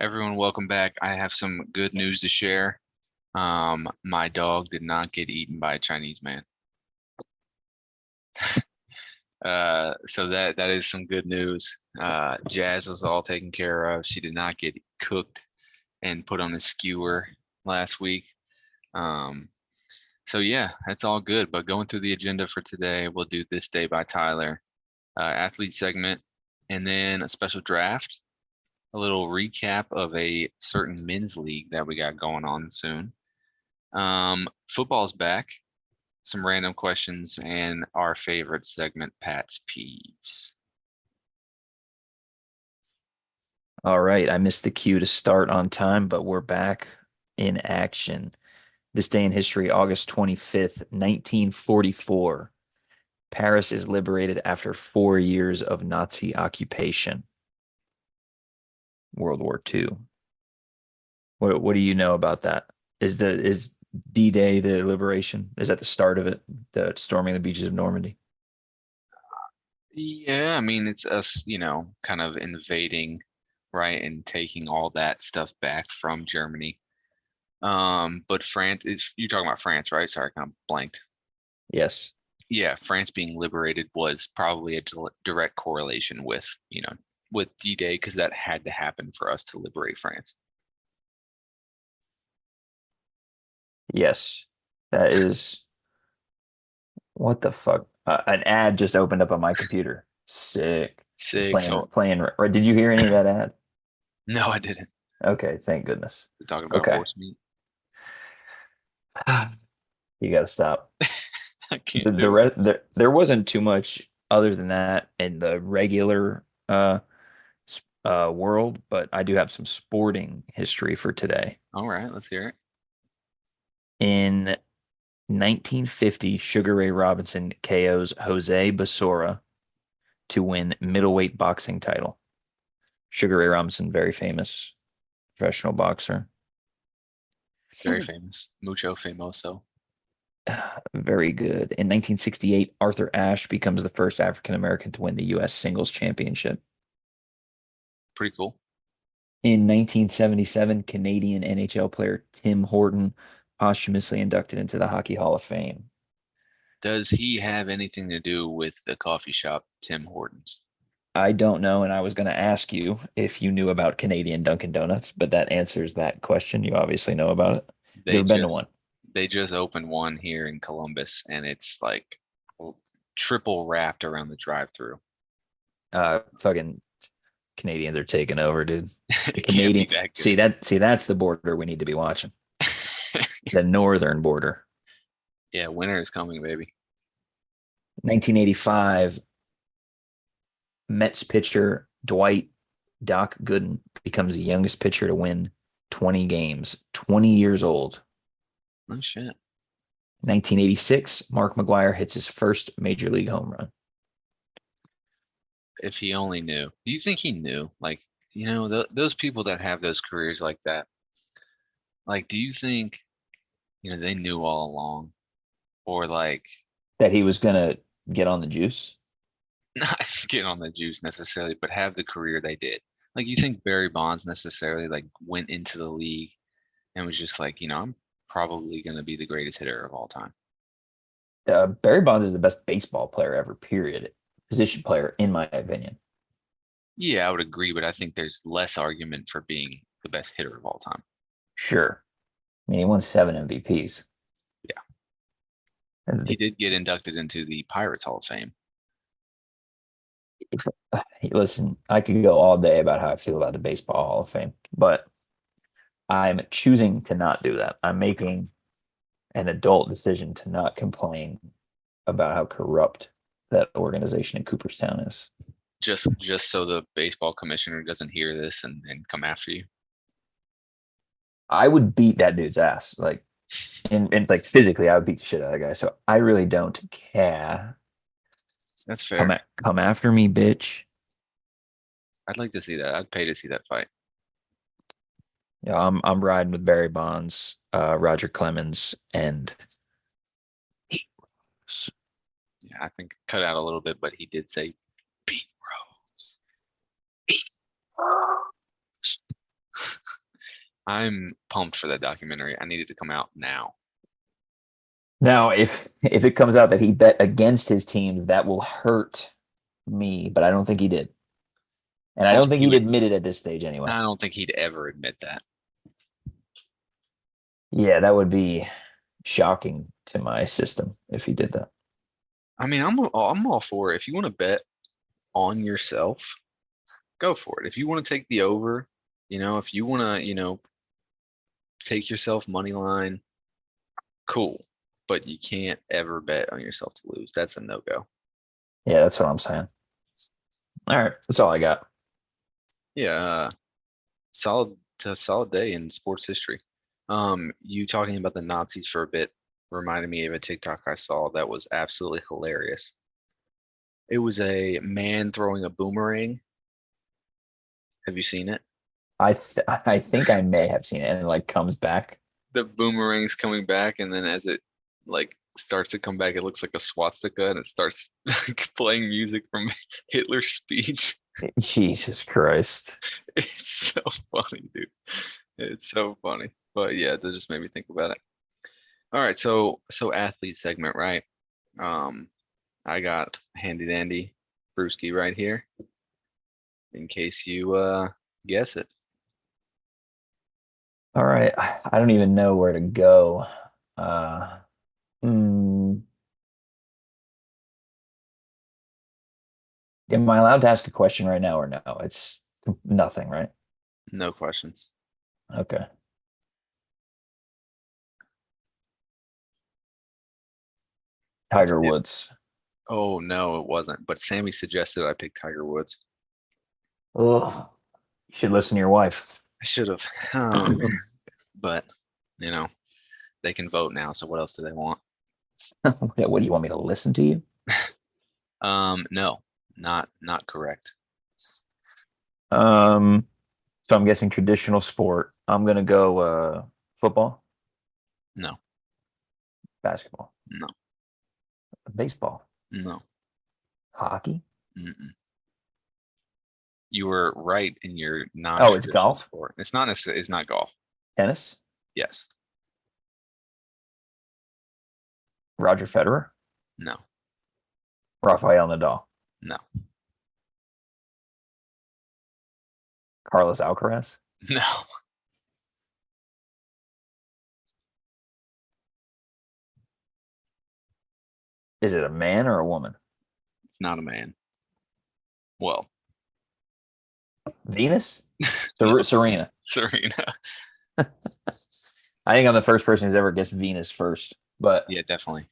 Everyone, welcome back. I have some good news to share. My dog did not get eaten by a Chinese man. So that is some good news. Jazz was all taken care of. She did not get cooked and put on a skewer last week. Um, so yeah, that's all good. But going through the agenda for today, we'll do This Day by Tyler, athlete segment, and then a special draft, a little recap of a certain men's league that we got going on soon. Football's back, some random questions, and our favorite segment, Pat's Peeves. All right, I missed the cue to start on time, but we're back in action. This day in history, August 25th, 1944. Paris is liberated after 4 years of Nazi occupation. World War II. What do you know about that? Is D-Day the liberation? Is that the start of it? The storming the beaches of Normandy? Yeah, I mean, it's us, kind of invading, right, and taking all that stuff back from Germany. But France, if you're talking about France, right? Sorry, I kind of blanked. Yes. Yeah, France being liberated was probably a direct correlation with, with D-Day because that had to happen for us to liberate France. Yes. That is what the fuck? An ad just opened up on my computer. Sick. Sick. Playing, So, playing. Or did you hear any of that ad? no, I didn't. Okay, thank goodness. We're talking about Okay. horse meat. You got to stop. I can't The do it. rest there wasn't too much other than that in the regular world, but I do have some sporting history for today. All right, let's hear it. In 1950, Sugar Ray Robinson KOs Jose Basora to win middleweight boxing title. Sugar Ray Robinson, very famous professional boxer. Very famous. Mucho famoso. Very good. In 1968, Arthur Ashe becomes the first African American to win the U.S. singles championship. Pretty cool. In 1977, Canadian NHL player Tim Horton posthumously inducted into the Hockey Hall of Fame. Does he have anything to do with the coffee shop, Tim Hortons? I don't know, and I was going to ask you if you knew about Canadian Dunkin' Donuts, but that answers that question. You obviously know about it. You They ever been to one? just they just opened one here in Columbus, and it's like triple wrapped around the drive-through. Fucking Canadians are taking over, dude. The It can't be Canadian, that see good. that, see that's the border we need to be watching. The northern border. Yeah, winter is coming, baby. 1985, Mets pitcher Dwight Doc Gooden becomes the youngest pitcher to win 20 games, 20 years old. Oh shit. 1986, Mark McGwire hits his first major league home run. If he only knew. Do you think he knew? Like, those people that have those careers like that. Like, do you think, they knew all along? Or like That he was going to get on the juice. not get on the juice necessarily, but have the career they did. Like you think Barry Bonds necessarily like went into the league and was just like, I'm probably gonna be the greatest hitter of all time. Barry Bonds is the best baseball player ever, period. Position player, in my opinion. Yeah, I would agree, but I think there's less argument for being the best hitter of all time. Sure. I mean, he won 7 MVPs. Yeah. And He did get inducted into the Pirates Hall of Fame. listen, I could go all day about how I feel about the Baseball Hall of Fame, but I'm choosing to not do that. I'm making an adult decision to not complain about how corrupt that organization in Cooperstown is. Just so the baseball commissioner doesn't hear this and come after you. I would beat that dude's ass. Like, and like physically, I would beat the shit out of that guy. So I really don't care. That's fair. Come after me, bitch. I'd like to see that. I'd pay to see that fight. Yeah, I'm riding with Barry Bonds, Roger Clemens, and Yeah, I think cut out a little bit, but he did say Pete Rose. I'm pumped for that documentary. I need it to come out now. Now, if it comes out that he bet against his team, that will hurt me, but I don't think he did. And I I don't don't think think he he'd would. admit it at this stage anyway. I don't think he'd ever admit that. Yeah, that would be shocking to my system if he did that. I mean, I'm all for it. If you want to bet on yourself, go for it. If you want to take the over, if you want to, take yourself money line, cool. But you can't ever bet on yourself to lose. That's a no-go. Yeah, that's what I'm saying. All right, that's all I got. Yeah, solid day in sports history. You talking about the Nazis for a bit reminded me of a TikTok I saw that was absolutely hilarious. It was a man throwing a boomerang. Have you seen it? I think I may have seen it, and it like comes back. The boomerang's coming back, and then as it like starts to come back, it looks like a swastika, and it starts like playing music from Hitler's speech. Jesus Christ. It's so funny, dude. It's so funny. But yeah, that just made me think about it. All right, so athlete segment, right? Um, I got handy dandy brewski right here in case you guess it. All right, I don't even know where to go. Uh, hmm, am I allowed to ask a question right now or no? It's nothing, right? No questions. Okay. It's Tiger it. Woods. Oh no, it wasn't. But Sammy suggested I pick Tiger Woods. Oh, you should listen to your wife. I should have. Oh man. But you know, they can vote now, so what else do they want? What do you want me to listen to you? No, not correct. Um, so I'm guessing traditional sport. I'm gonna go football, No, basketball, no, baseball, no. hockey. Mm-mm. You were right in your Oh, it's non-traditional golf, sport. It's not necessarily, it's not golf. tennis, Yes. Roger Federer, No. Rafael Nadal, No. Carlos Alcaraz. No. Is it a man or a woman? It's not a man. Well, Venus? no, Serena. Serena. I think I'm the first person who's ever guessed Venus first, but Yeah, definitely.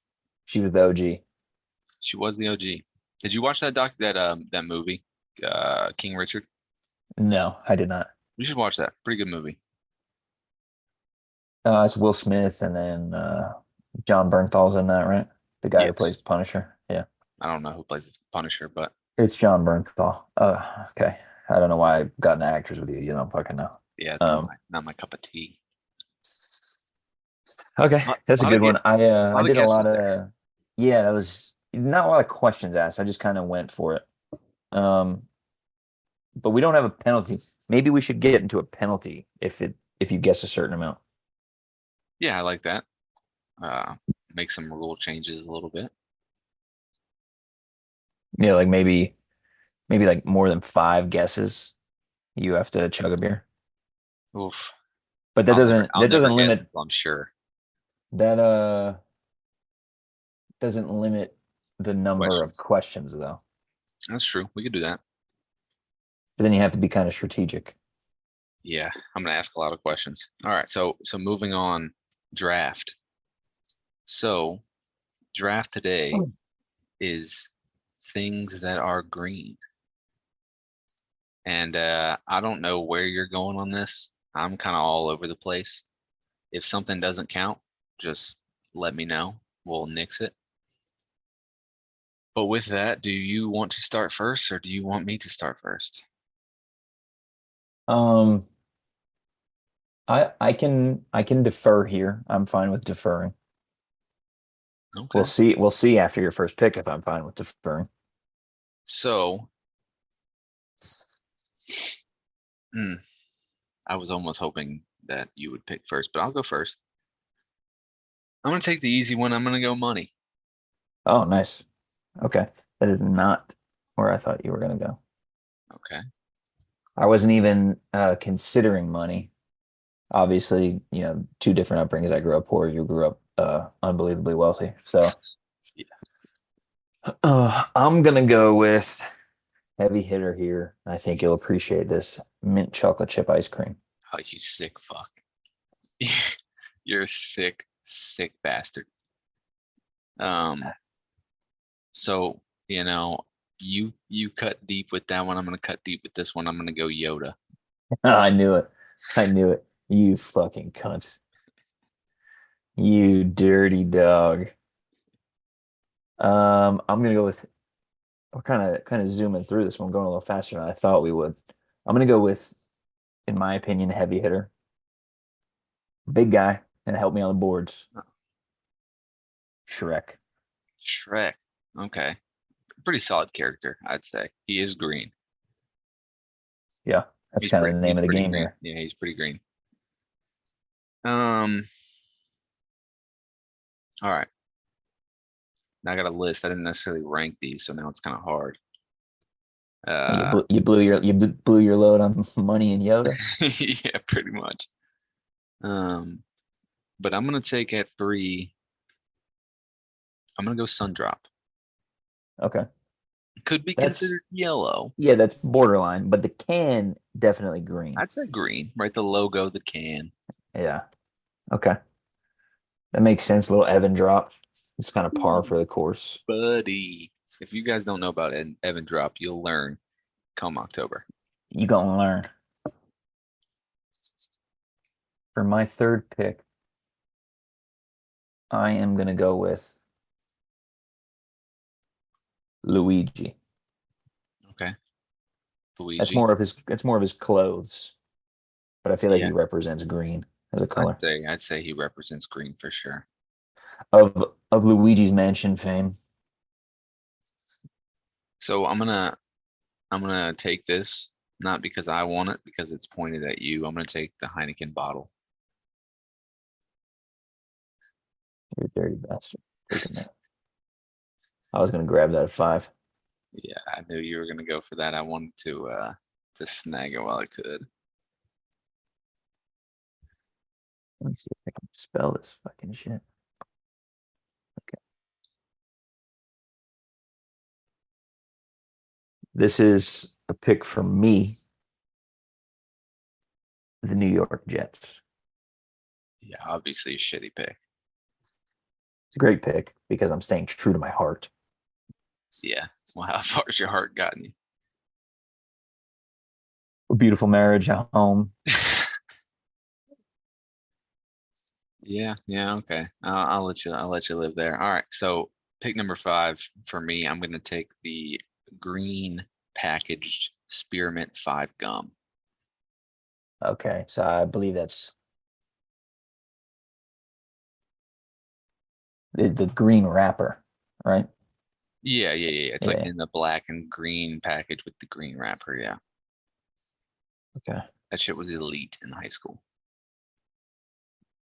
she was the OG. She was the OG. Did you watch that movie, King Richard? No, I did not. You should watch that. Pretty good movie. It's Will Smith and then John Bernthal's in that, right? The guy who Yes. plays Punisher. Yeah. I don't know who plays the Punisher, but It's John Bernthal. Okay. I don't know why I got into actors with you. You don't fucking know. yeah, it's Um, not my cup of tea. okay, that's a Lot of good get one. I lot of did a guesses lot there. of yeah, that was not a lot of questions asked. I just kind of went for it. Um, but we don't have a penalty. Maybe we should get into a penalty if you guess a certain amount. Yeah, I like that. Uh, make some rule changes a little bit. Yeah, like maybe like more than five guesses, you have to chug a beer. Oof. But I'll that never doesn't guess limit until I'm sure. that doesn't limit the number of Questions. questions though. That's true. We could do that. But then you have to be kind of strategic. Yeah, I'm gonna ask a lot of questions. All right, so moving on, draft. So draft today is things that are green. And I don't know where you're going on this. I'm kind of all over the place. If something doesn't count, just let me know. We'll nix it. But with that, do you want to start first or do you want me to start first? Um, I can defer here. I'm fine with deferring. Okay. We'll see after your first pick if I'm fine with deferring. So, hmm, I was almost hoping that you would pick first, but I'll go first. I'm gonna take the easy one. I'm gonna go money. Oh, nice. Okay. That is not where I thought you were gonna go. Okay. I wasn't even considering money. Obviously, two different upbringings. I grew up poor, you grew up unbelievably wealthy. So Yeah. I'm gonna go with heavy hitter here. I think you'll appreciate this mint chocolate chip ice cream. Oh, you sick fuck. You're a sick, sick bastard. Um, so you cut deep with that one. I'm gonna cut deep with this one. I'm gonna go Yoda. I knew it. I knew it. You fucking cunt. You dirty dog. I'm gonna go with we're kind of zooming through this one, going a little faster than I thought we would. I'm gonna go with, in my opinion, heavy hitter. Big guy and help me on the boards. Shrek. Shrek. Okay. Pretty solid character, I'd say. He is green. Yeah, that's kind of the He's name of the pretty game green. here. Yeah, he's pretty green. Um, all right. Now I got a list. I didn't necessarily rank these, so now it's kind of hard. And Uh, blew your load on money and Yoda. yeah, pretty much. Um, but I'm gonna take at 3. I'm gonna go Sundrop. Okay, Could be that's considered yellow. yeah, that's borderline, but the can definitely green. I'd say green, right? The logo, the can. Yeah. Okay, that makes sense. Little Evan drop. It's kind of par Ooh, for the course. buddy. If you guys don't know about Evan Drop, you'll learn come October. You gonna learn. For my third pick, I am gonna go with Luigi. Okay, That's Luigi. more of his that's more of his clothes, but I feel like Yeah, he represents green as a color. I'd say he represents green for sure. Of Luigi's Mansion fame. So I'm gonna take this, not because I want it, because it's pointed at you. I'm gonna take the Heineken bottle. You're a dirty bastard. Taking that. I was gonna grab that at 5. Yeah, I knew you were gonna go for that. I wanted to snag it while I could. Let me see if I can spell this fucking shit. Okay. This is a pick for me, the New York Jets. Yeah, obviously a shitty pick. It's a great pick because I'm staying true to my heart. Yeah. Well, how far's your heart gotten you? A beautiful marriage at home. Yeah, okay. I'll let you live there. All right. So pick number 5 for me. I'm gonna take the green packaged spearmint 5 gum. Okay, so I believe that's the green wrapper, right? Yeah. It's like Yeah. in the black and green package with the green wrapper. Yeah. Okay. That shit was elite in high school.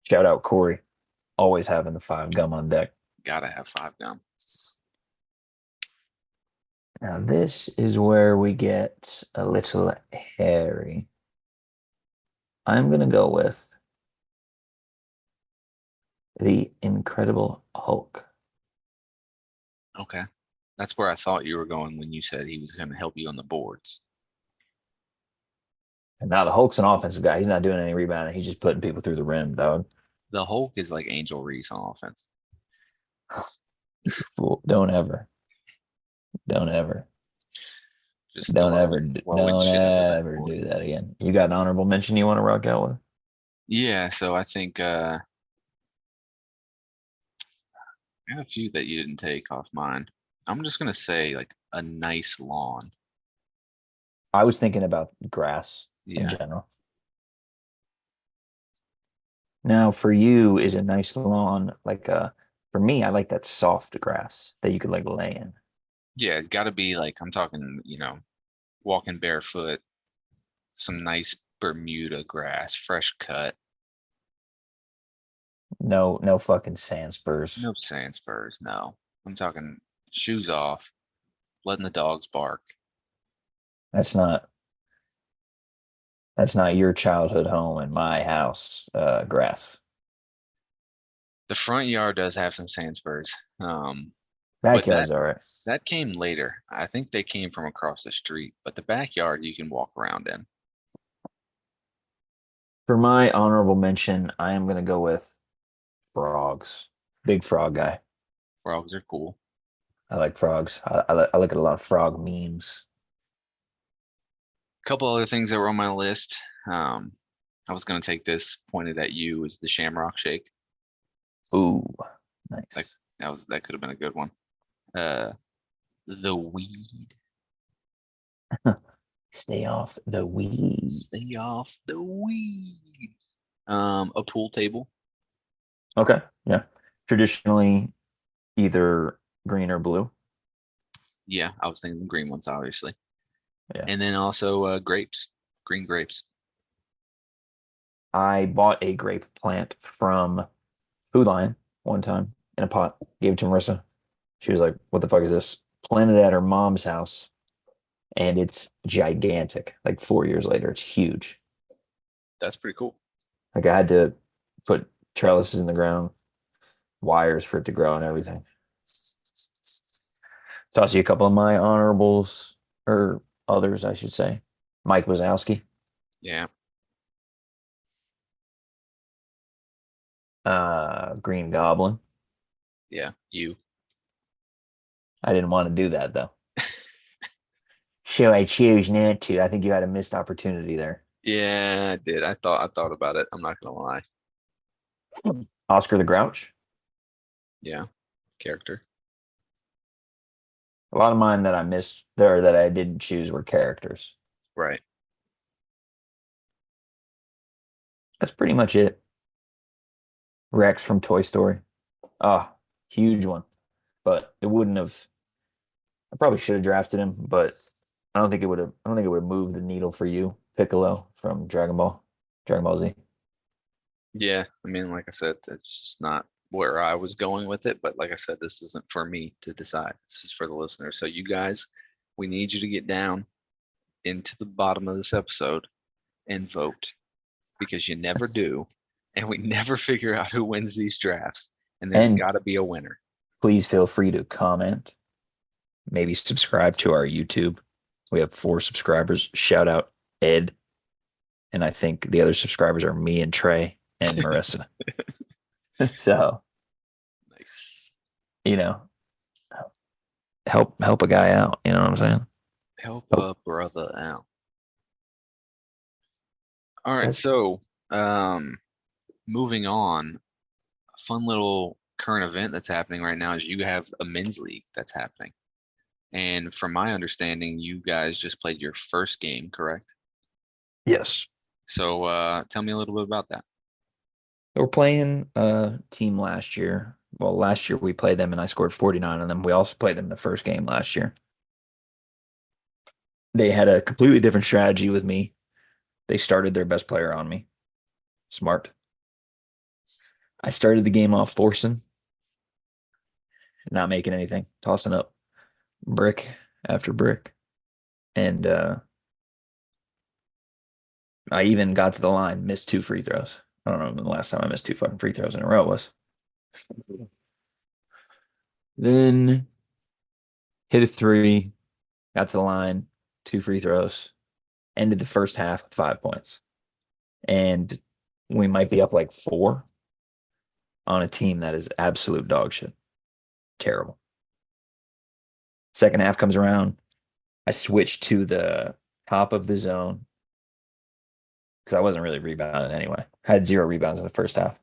Shout out Corey, always having the 5 gum on deck. Gotta have 5 gum. Now this is where we get a little hairy. I'm gonna go with the Incredible Hulk. Okay. That's where I thought you were going when you said he was gonna help you on the boards. And now the Hulk's an offensive guy. He's not doing any rebounding. He's just putting people through the rim, dog. The Hulk is like Angel Reese on offense. You fool. Don't ever. Don't ever. Just throwing Don't shit at the ever backboard. do that again. You got an honorable mention you want to rock out with? Yeah, so I think I got a few that you didn't take off mine. I'm just gonna say like a nice lawn. I was thinking about grass in Yeah. general. Now, for you, is a nice lawn like for me, I like that soft grass that you could like lay in. Yeah, it's gotta be like I'm talking, walking barefoot, some nice Bermuda grass, fresh cut, No fucking sand spurs. no sand spurs. No, I'm talking shoes off, letting the dogs bark. That's not that's not your childhood home in my house, grass. The front yard does have some sand spurs, but that Backyard's all right. that came later. I think they came from across the street, but the backyard you can walk around in. For my honorable mention, I am gonna go with frogs. Big frog guy. Frogs are cool. I like frogs. I look at a lot of frog memes. A couple other things that were on my list. Um, I was gonna take this pointed at you is the Shamrock Shake. Ooh, nice. Like that could have been a good one. Uh, the weed. Stay off the weed. Stay off the weed. A pool table. Okay, yeah. Traditionally, either green or blue. Yeah, I was thinking the green ones, obviously. Yeah. And then also grapes, green grapes. I bought a grape plant from Food Lion one time in a pot. Gave it to Marissa. She was like, "What the fuck is this?" Planted it at her mom's house, and it's gigantic. Like 4 years later, it's huge. That's pretty cool. Like I had to put trellises in the ground, wires for it to grow and everything. Toss you a couple of my honorables or others, I should say. Mike Wazowski, Yeah, Green Goblin. yeah. You. I didn't want to do that though. So I choose not to. I think you had a missed opportunity there. Yeah, I did. I thought about it. I'm not gonna lie. Oscar the Grouch. Yeah, character. A lot of mine that I missed there that I didn't choose were characters. Right. That's pretty much it. Rex from Toy Story. Ah, huge one. But it wouldn't have I probably should have drafted him, but I don't think it would have moved the needle for you. Piccolo from Dragon Ball Z. Yeah, I mean, like I said, that's just not where I was going with it. But like I said, this isn't for me to decide. This is for the listeners. So you guys, we need you to get down into the bottom of this episode and vote because you never do, and we never figure out who wins these drafts. And there's And got to be a winner. please feel free to comment, maybe subscribe to our YouTube. We have 4 subscribers. Shout out Ed. And I think the other subscribers are me and Trey and Marissa. So, Nice. you know, help a guy out. You know what I'm saying? Help Oh, a brother out. All right, that's so moving on, a fun little current event that's happening right now is you have a men's league that's happening. And from my understanding, you guys just played your first game, correct? yes. So tell me a little bit about that. We're playing a team last year. Well, last year we played them and I scored 49 on them. We also played them the first game last year. They had a completely different strategy with me. They started their best player on me. Smart. I started the game off forcing, not making anything, tossing up brick after brick. And I even got to the line, missed 2 free throws. I don't know when the last time I missed 2 fucking free throws in a row was. Then hit a three, got to the line, 2 free throws, ended the first half with 5 points. And we might be up like 4 on a team that is absolute dog shit. Terrible. Second half comes around. I switched to the top of the zone because I wasn't really rebounding anyway. I had 0 rebounds in the first half.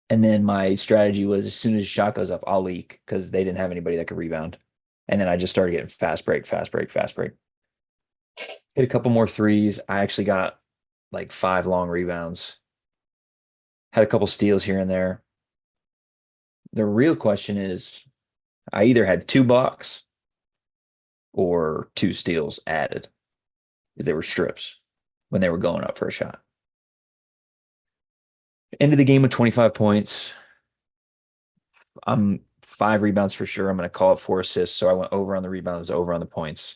And then my strategy was as soon as the shot goes up, I'll leak because they didn't have anybody that could rebound. And then I just started getting fast break, fast break, fast break. Hit a couple more threes. I actually got like 5 long rebounds. Had a couple steals here and there. The real question is I either had 2 blocks or 2 steals added because they were strips. when they were going up for a shot. Ended the game with 25 points. I'm 5 rebounds for sure. I'm going to call it 4 assists. So I went over on the rebounds, over on the points,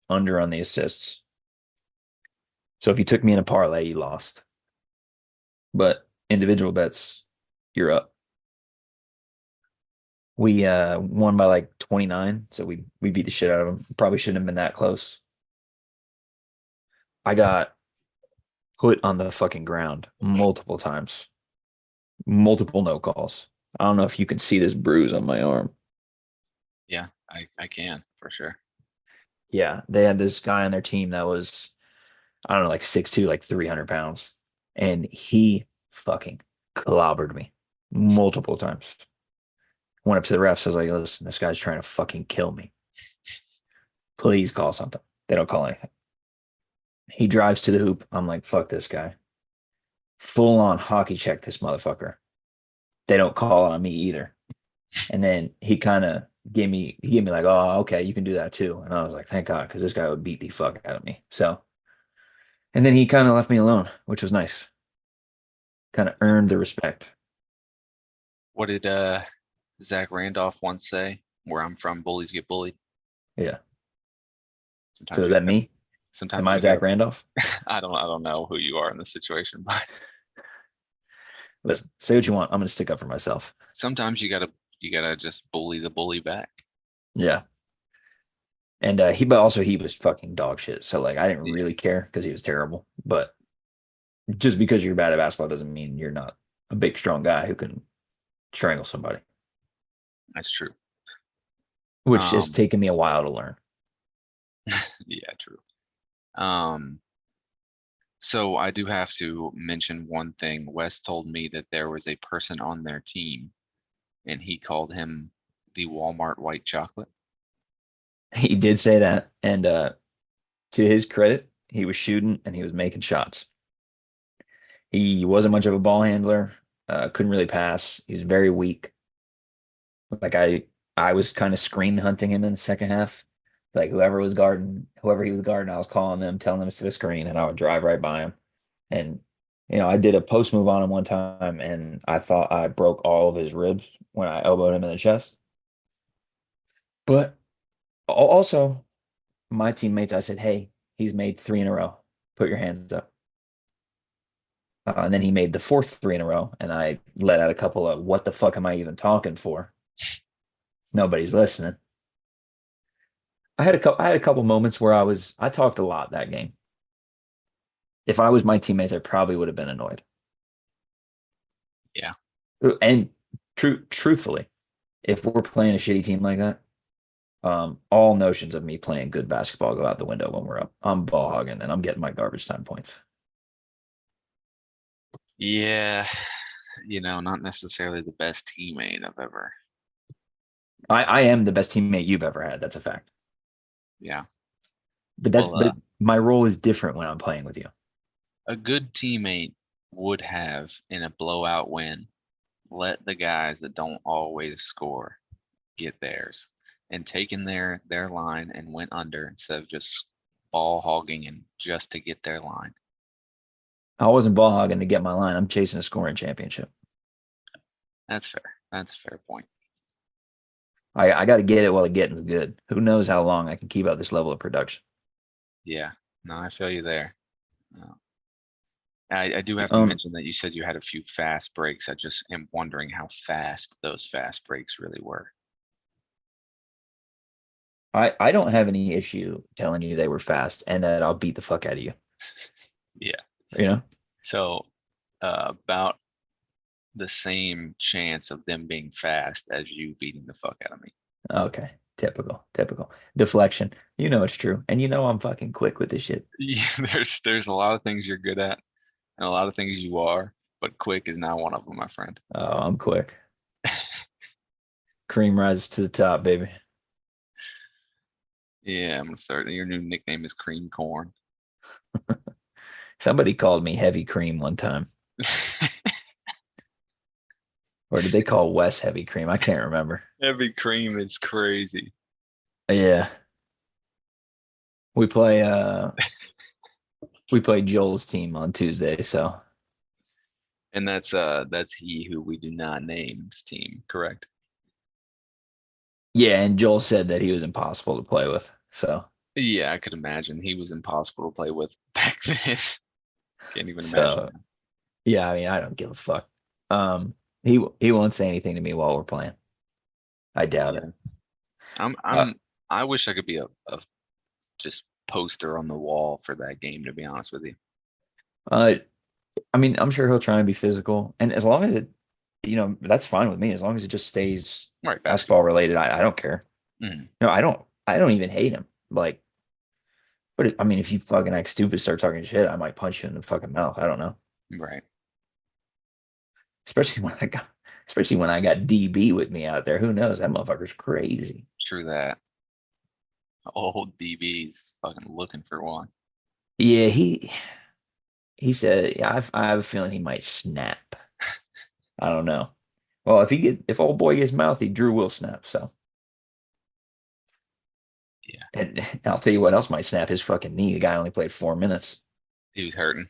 under on the assists. So if you took me in a parlay, you lost. But individual bets, you're up. We won by like 29, so we beat the shit out of them. Probably shouldn't have been that close. I got put on the fucking ground multiple times, multiple no calls. I don't know if you can see this bruise on my arm. Yeah, I can for sure. Yeah, they had this guy on their team that was, I don't know, like 6'2", like 300 pounds. And he fucking clobbered me multiple times. Went up to the refs. I was like, listen, this guy's trying to fucking kill me. Please call something. They don't call anything. He drives to the hoop. I'm like, fuck this guy. Full on hockey check this motherfucker. They don't call on me either. And then he kind of he gave me like, oh, okay, you can do that too. And I was like, thank God, because this guy would beat the fuck out of me. So, and then he kind of left me alone, which was nice. Kind of earned the respect. What did Zach Randolph once say? Where I'm from, bullies get bullied. Yeah. So Sometimes is you that gotta, me? Am sometimes I you gotta. Zach Randolph? I don't know who you are in this situation, but Listen, say what you want. I'm gonna stick up for myself. sometimes you gotta just bully the bully back. Yeah. And but also he was fucking dog shit. So like I didn't Yeah, really care because he was terrible. But just because you're bad at basketball doesn't mean you're not a big, strong guy who can strangle somebody, that's true. which has Um, taken me a while to learn. yeah, true. Um, so I do have to mention one thing. Wes told me that there was a person on their team, and he called him the Walmart white chocolate. He did say that. And to his credit, he was shooting and he was making shots. He wasn't much of a ball handler, couldn't really pass. He was very weak. Like I was kind of screen hunting him in the second half. Like whoever he was guarding, I was calling them, telling them to the screen, and I would drive right by him. And I did a post move on him one time, and I thought I broke all of his ribs when I elbowed him in the chest. But also, my teammates, I said, "Hey, he's made three in a row. Put your hands up." And then he made the fourth three in a row, and I let out a couple of "What the fuck am I even talking for?" Nobody's listening. I had a couple moments where I talked a lot that game. If I was my teammates, I probably would have been annoyed. Yeah. And truthfully, if we're playing a shitty team like that, all notions of me playing good basketball go out the window when we're up. I'm ball hogging and I'm getting my garbage time points. Yeah, not necessarily the best teammate I've ever. I am the best teammate you've ever had. That's a fact. Yeah. But Well, my role is different when I'm playing with you. a good teammate would have in a blowout win let the guys that don't always score get theirs and taken their line and went under instead of just ball hogging and just to get their line. I wasn't ball hogging to get my line. I'm chasing a scoring championship. That's fair. That's a fair point. I got to get it while the getting's good. Who knows how long I can keep up this level of production? Yeah. No, I feel you there. Uh, I do have to Um, mention that you said you had a few fast breaks. I just am wondering how fast those fast breaks really were. I don't have any issue telling you they were fast and that I'll beat the fuck out of you. Yeah. You know? So about the same chance of them being fast as you beating the fuck out of me. Okay. Typical. Deflection. You know it's true. And I'm fucking quick with this shit. Yeah, there's a lot of things you're good at and a lot of things you are, but quick is not one of them, my friend. Oh, I'm quick. Cream rises to the top, baby. Yeah, I'm gonna start. Your new nickname is Cream Corn. Somebody called me heavy cream one time. Or did they call Wes heavy cream? I can't remember. Heavy cream is crazy. Yeah. We play We played Joel's team on Tuesday, so And that's he who we do not name's team, correct? yeah. And Joel said that he was impossible to play with. So Yeah, I could imagine he was impossible to play with back then. Can't even imagine so yeah. I mean, I don't give a fuck. He won't say anything to me while we're playing. I doubt that. it. Yeah, I'm Uh, I'm I wish I could be a just poster on the wall for that game, to be honest with you. uh, I mean, I'm sure he'll try and be physical, and as long as it, that's fine with me. As long as it just stays Right, basketball basketball. related, I don't care. Mhm. No, I don't even hate him. Like, but I mean, if you fucking act stupid, start talking shit, I might punch you in the fucking mouth. I don't know. Right. Especially especially when I got DB with me out there. Who knows? That motherfucker's crazy. True that. Old DB's fucking looking for one. Yeah, he said, yeah, I have a feeling he might snap. I don't know. Well, if old boy gets mouthy, Drew will snap. So, Yeah, and I'll tell you what else might snap his fucking knee. The guy only played 4 minutes. he was hurting.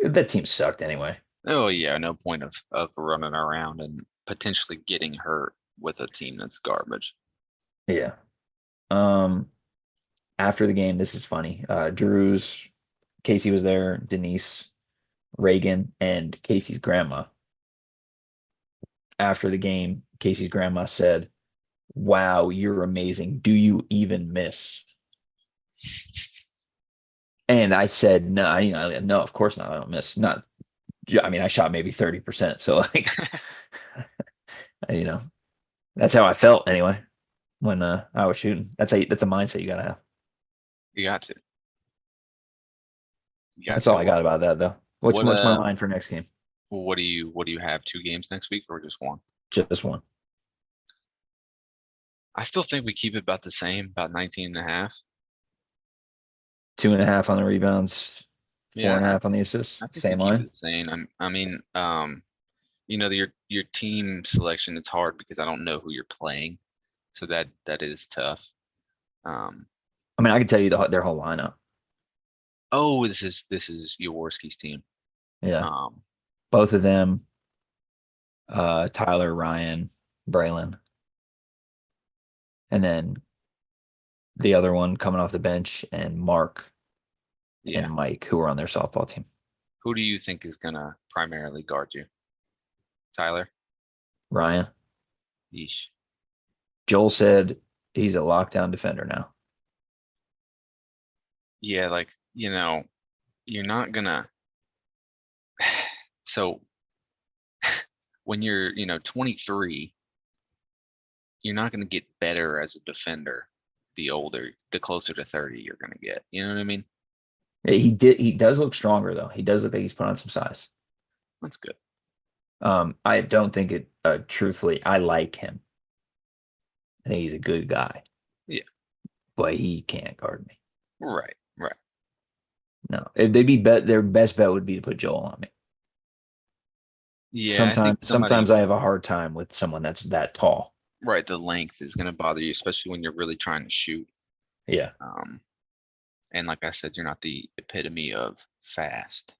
That team sucked anyway. Oh yeah, no point of running around and potentially getting hurt with a team that's garbage. Yeah. Um, After the game, this is funny. Casey was there, Denise, Reagan, and Casey's grandma. After the game, Casey's grandma said, "Wow, you're amazing. Do you even miss?" And I said, "No, no, of course not. I don't miss. Not, I mean, I shot maybe 30%. So like, you know, that's how I felt anyway when I was shooting. That's a mindset you gotta have. You got to. You got That's all to. I got about that though. What What's my line for next game? what do you have? Two games next week or just one? Just one. I still think we keep it about the same, about 19 and a half. 2.5 on the rebounds, four Yeah, and a half on the assists. I think we Same keep line. it the same. I mean, your team selection, it's hard because I don't know who you're playing, so that is tough. Um, I mean, I can tell you their whole lineup. oh, this is Jaworski's team. Yeah, Um, both of them. Tyler, Ryan, Braylon, and then the other one coming off the bench, and Mark yeah. and Mike, who are on their softball team. Who do you think is gonna primarily guard you? Tyler? Ryan. Yeesh. Joel said he's a lockdown defender now. Yeah, like, you're not gonna so when you're, 23, you're not gonna get better as a defender the closer to 30 you're gonna get. You know what I mean? Yeah, he does look stronger though. He does look like he's put on some size. That's good. I don't think it truthfully, I like him. I think he's a good guy, Yeah. but he can't guard me. Right, right. No. If they'd be bet their best bet would be to put Joel on me. Yeah, I think Sometimes I have a hard time with someone that's that tall. right, the length is gonna bother you, especially when you're really trying to shoot. Yeah. Um, and like I said, you're not the epitome of fast.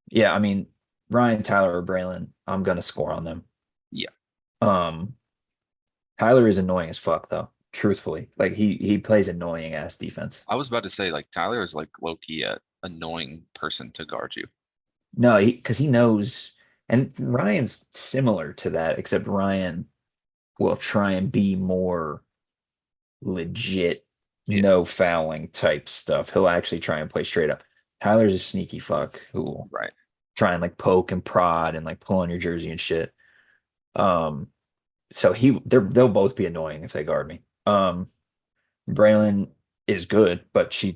Yeah, I mean, Ryan, Tyler, or Braylon, I'm gonna score on them. Yeah. Um, Tyler is annoying as fuck though. Truthfully, like he plays annoying ass defense. I was about to say, like, Tyler is like low-key a annoying person to guard you. No, because he knows, and Ryan's similar to that, except Ryan will try and be more legit, Yeah, no fouling type stuff. He'll actually try and play straight up. Tyler's a sneaky fuck who will right. try and like poke and prod and like pull on your jersey and shit. Um, so they'll both be annoying if they guard me. Braylon is good, but she's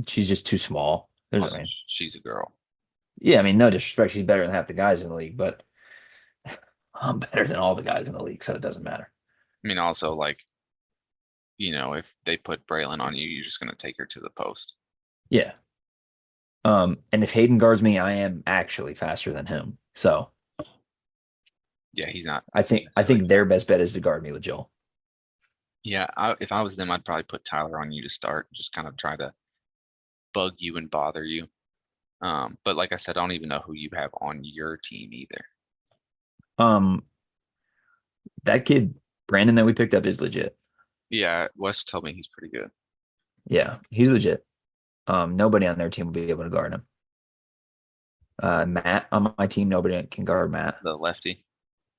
just too small. I Also, mean, she's a girl. yeah, I mean, no disrespect, she's better than half the guys in the league, but I'm better than all the guys in the league, so it doesn't matter. I mean, also, like, if they put Braylon on you, you're just gonna take her to the post. Yeah. And if Hayden guards me, I am actually faster than him. So Yeah, he's not I think their best bet is to guard me with Joel. Yeah, if I was them, I'd probably put Tyler on you to start, just kind of try to bug you and bother you. But like I said, I don't even know who you have on your team either. Um, that kid Brandon that we picked up is legit. Yeah, Wes told me he's pretty good. Yeah, he's legit. Nobody on their team will be able to guard him. Matt on my team, nobody can guard Matt. The lefty.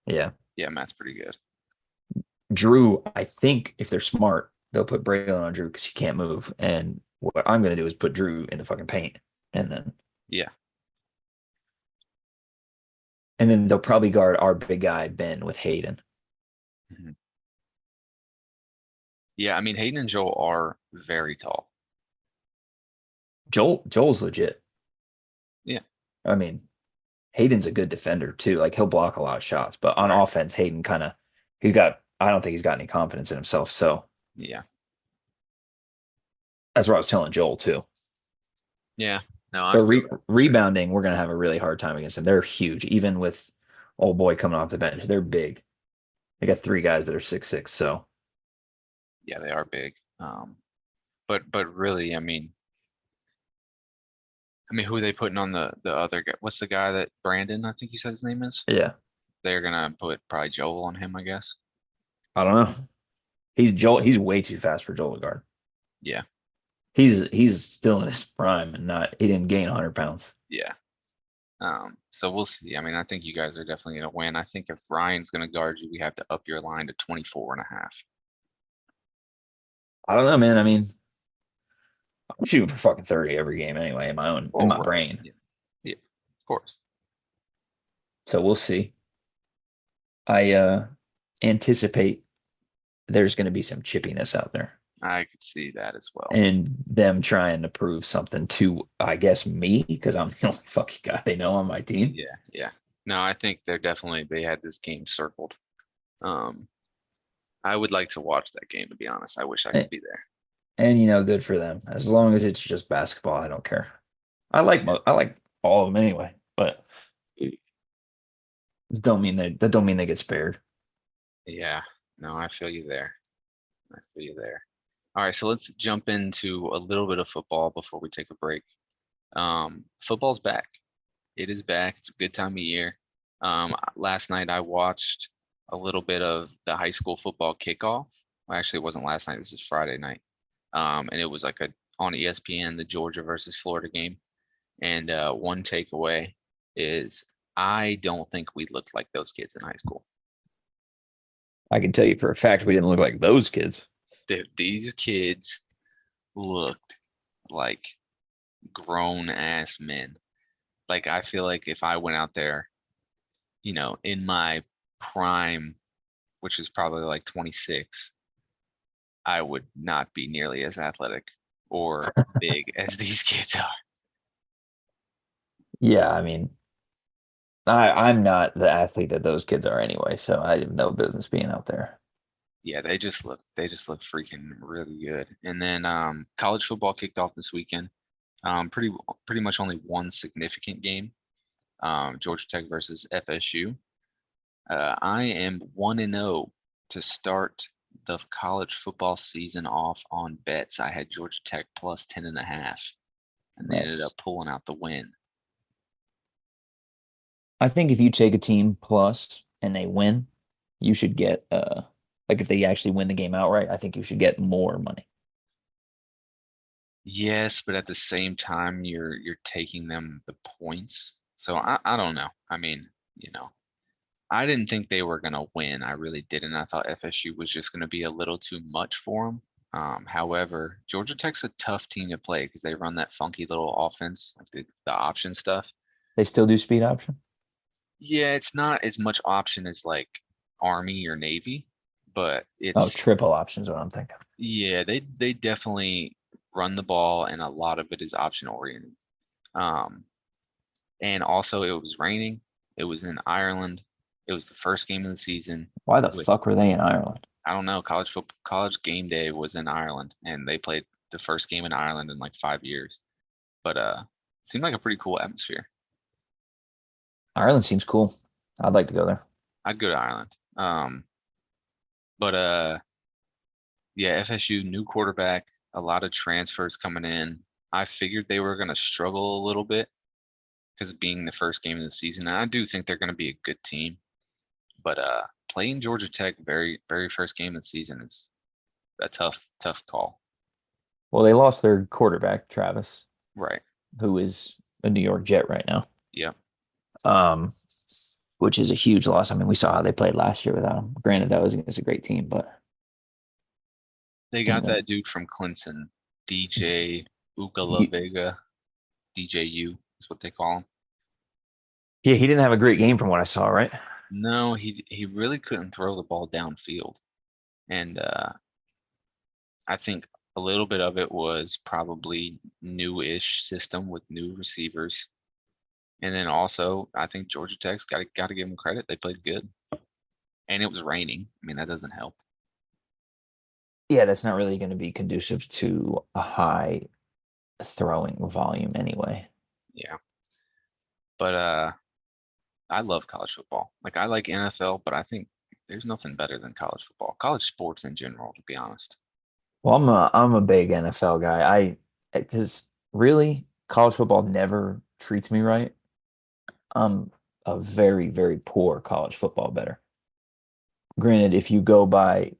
Yeah. Yeah, Matt's pretty good. Drew, I think if they're smart, they'll put Braylon on Drew because he can't move. And what I'm gonna do is put Drew in the fucking paint, and then Yeah. they'll probably guard our big guy Ben with Hayden. Mhm. Yeah, I mean Hayden and Joel are very tall. Joel's legit. Yeah. I mean, Hayden's a good defender too. Like he'll block a lot of shots, but on Right. offense, Hayden kind of he's got. I don't think he's got any confidence in himself. So Yeah. that's what I was telling Joel too. Yeah. No, I But feel that for sure. rebounding, we're gonna have a really hard time against them. They're huge, even with old boy coming off the bench. They're big. They got three guys that are 6'6". So Yeah, they are big. But really, who are they putting on the other guy? What's the guy that Brandon, I think you said his name is? yeah, They're gonna put probably Joel on him, I guess. I don't know. He's Joel. He's way too fast for Joel to guard. Yeah. He's still in his prime and not. He didn't gain 100 pounds. Yeah. So we'll see. I think you guys are definitely gonna win. I think if Ryan's gonna guard you, we have to up your line to 24.5. I don't know, man. I mean, I'm shooting for fucking 30 every game anyway in Oh, my right. brain. Yeah. Yeah. Of course. So we'll see. I anticipate there's going to be some chippiness out there I could see that as well. and them trying to prove something to, I guess, me because I'm the only fucking guy they know on my team. Yeah. Yeah. No, I think they had this game circled. Um, I would like to watch that game, to be honest. I wish I could And, be there. good for them. As long as it's just basketball, I don't care. I like all of them anyway, but that don't mean they get spared. Yeah. No, I feel you there. I feel you there. All right, so let's jump into a little bit of football before we take a break. Football's back. It is back. It's a good time of year. Last night I watched a little bit of the high school football kickoff. Well, actually, it wasn't last night. This is Friday night. And it was like on ESPN, the Georgia versus Florida game. And one takeaway is I don't think we looked like those kids in high school. I can tell you for a fact we didn't look like those kids. These kids looked like grown ass men. Like I feel like if I went out there, in my prime, which is probably like 26, I would not be nearly as athletic or big as these kids are. Yeah, I mean, I'm not the athlete that those kids are anyway, so I have no business being out there. Yeah, they just look freaking really good. And then college football kicked off this weekend. Pretty much only one significant game. Georgia Tech versus FSU. I am 1-0 to start the college football season off on bets. I had Georgia Tech plus 10.5, and they ended up Nice. pulling out the win. I think if you take a team plus and they win, you should get like if they actually win the game outright, I think you should get more money. Yes, but at the same time, you're taking them the points. So I don't know. I didn't think they were gonna win. I really didn't. I thought FSU was just gonna be a little too much for them. However, Georgia Tech's a tough team to play because they run that funky little offense, like the option stuff. They still do speed option? Yeah, it's not as much option as like Army or Navy, but Oh, it's triple option is what I'm thinking. yeah, they definitely run the ball and a lot of it is option oriented. Um, and also it was raining. It was in Ireland. It was the first game of the season. Why the With fuck were they in Ireland? I don't know, college game day was in Ireland and they played the first game in Ireland in like 5 years. But it seemed like a pretty cool atmosphere. Ireland seems cool. I'd like to go there. I'd go to Ireland. But yeah, FSU new quarterback, a lot of transfers coming in. I figured they were going to struggle a little bit because being the first game of the season. And I do think they're going to be a good team, but playing Georgia Tech very first game of the season is a tough call. Well, they lost their quarterback, Travis, Right. who is a New York Jet right now. Yeah. Um, which is a huge loss. I mean, we saw how they played last year without him. Granted, that was against a great team, but They and got that dude from Clemson, DJ you, Vega, DJU is what they call him. yeah, he didn't have a great game from what I saw, right? No, he really couldn't throw the ball downfield. And I think a little bit of it was probably new-ish system with new receivers. And then also, I think Georgia Tech's got to give them credit. They played good. And it was raining. I mean, that doesn't help. Yeah, that's not really going to be conducive to a high throwing volume anyway. Yeah. But I love college football. Like I like NFL, but I think there's nothing better than college football. College sports in general, to be honest. Well, I'm a big NFL guy. Because really college football never treats me right. I'm a very poor college football bettor. Granted, if you go by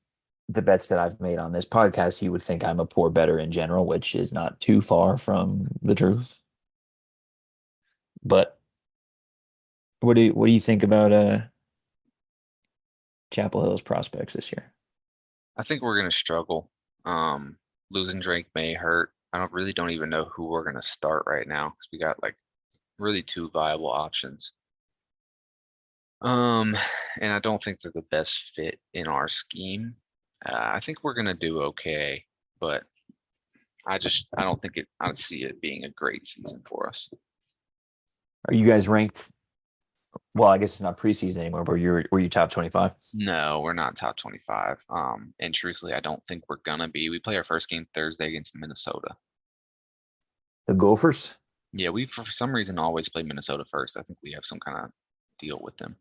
the bets that I've made on this podcast, you would think I'm a poor bettor in general, which is not too far from the truth. But what do you think about Chapel Hill's prospects this year? I think we're gonna struggle. Losing Drake may hurt. I don't even know who we're gonna start right now because we got like really two viable options. Um, and I don't think they're the best fit in our scheme. I think we're gonna do okay, but I don't think I don't see it being a great season for us. Are you guys ranked? Well, I guess it's not preseason anymore, but were you top 25? No, we're not top 25. And truthfully, I don't think we're gonna be. We play our first game Thursday against Minnesota. The Gophers? Yeah, we for some reason always play Minnesota first. I think we have some kind of deal with them.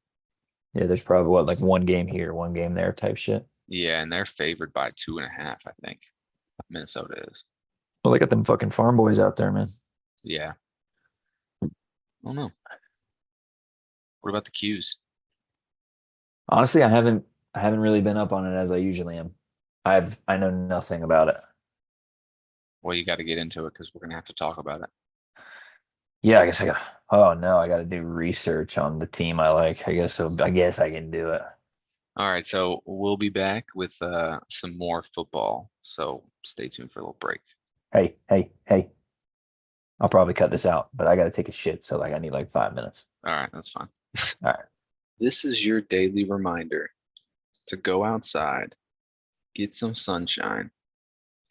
Yeah, there's probably what, like one game here, one game there type shit. Yeah, and they're favored by 2.5, I think. Minnesota is. Well, they got them fucking farm boys out there, man. Yeah. I don't know. What about the Qs? Honestly, I haven't really been up on it as I usually am. I know nothing about it. Well, you got to get into it because we're gonna have to talk about it. Yeah, I guess I got. Oh no, I got to do research on the team I like. I guess so. I guess I can do it. All right, so we'll be back with some more football. So stay tuned for a little break. Hey. I'll probably cut this out, but I got to take a shit, so like I need like 5 minutes. All right, that's fine. All right. This is your daily reminder to go outside, get some sunshine,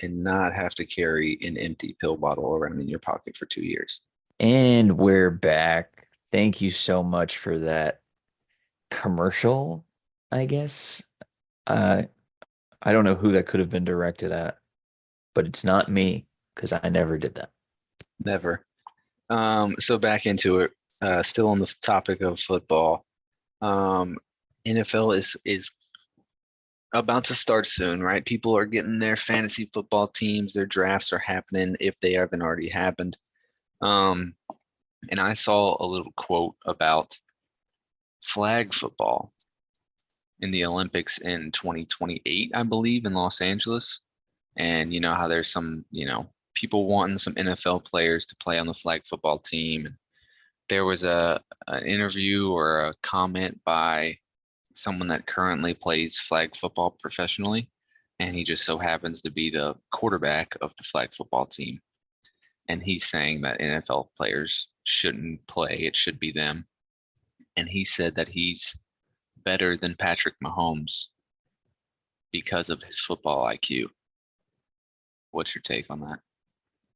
and not have to carry an empty pill bottle around in your pocket for 2 years. And we're back. Thank you so much for that commercial, I guess. Uh, I don't know who that could have been directed at, but it's not me because I never did that. Never. So back into it. Still on the topic of football. NFL is about to start soon, right? People are getting their fantasy football teams. Their drafts are happening if they haven't already happened. And I saw a little quote about flag football in the Olympics in 2028, I believe, in Los Angeles. And you know how there's some, people wanting some NFL players to play on the flag football team. And there was an interview or a comment by someone that currently plays flag football professionally, and he just so happens to be the quarterback of the flag football team. And he's saying that NFL players shouldn't play, it should be them. And he said that he's better than Patrick Mahomes because of his football IQ. What's your take on that?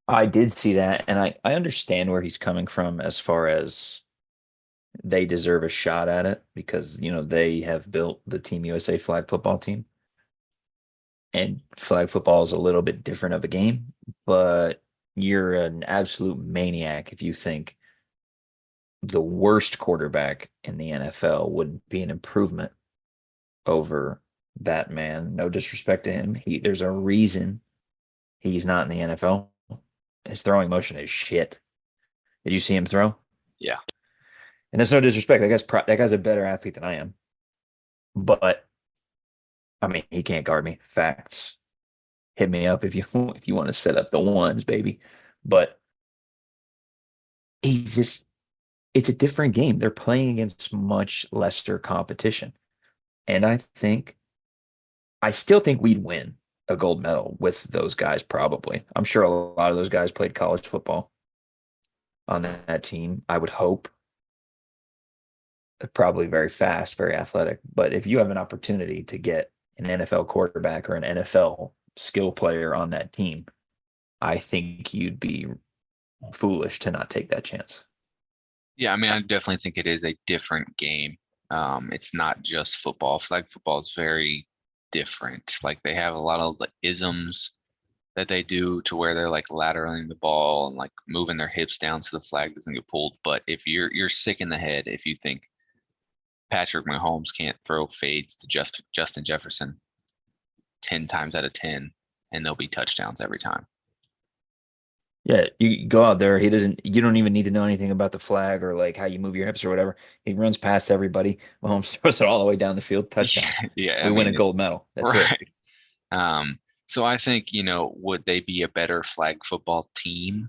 I did see that, and I understand where he's coming from as far as they deserve a shot at it because, they have built the Team USA flag football team. And flag football is a little bit different of a game, but you're an absolute maniac if you think the worst quarterback in the NFL would be an improvement over that man. No disrespect to him. There's a reason he's not in the NFL. His throwing motion is shit. Did you see him throw? Yeah. And that's no disrespect. That guy's a better athlete than I am. But I mean, he can't guard me. Facts. Hit me up if you if you want to set up the ones, baby. But he just it's a different game. They're playing against much lesser competition. And I still think we'd win a gold medal with those guys, probably. I'm sure a lot of those guys played college football on that team. I would hope. Probably very fast, very athletic. But if you have an opportunity to get an NFL quarterback or an NFL skill player on that team, I think you'd be foolish to not take that chance. Yeah, I mean, I definitely think it is a different game. It's not just football. Flag football is very different. Like they have a lot of like isms that they do to where they're like lateraling the ball and like moving their hips down so the flag doesn't get pulled. But if you're sick in the head if you think Patrick Mahomes can't throw fades to Justin Jefferson 10 times out of 10 and they'll be touchdowns every time. Yeah, you go out there. You don't even need to know anything about the flag or like how you move your hips or whatever. He runs past everybody. Mahomes throws it all the way down the field, touchdown. Yeah, yeah, I We win a mean, gold medal. That's it. right. So I think, would they be a better flag football team?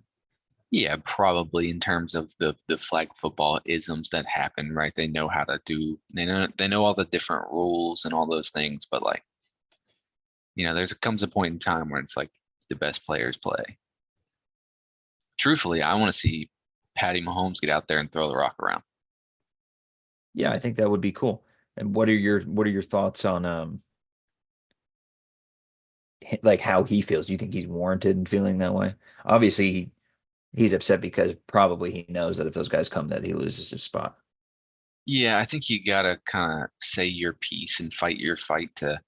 Yeah, probably in terms of the flag football isms that happen, right? They know how to do, they know all the different rules and all those things, but like, there's comes a point in time where it's like the best players play. Truthfully, I want to see Patty Mahomes get out there and throw the rock around. Yeah, I think that would be cool. And what are your thoughts on like how he feels? Do you think he's warranted in feeling that way? Obviously, he's upset because probably he knows that if those guys come, that he loses his spot. Yeah, I think you gotta kind of say your piece and fight your fight to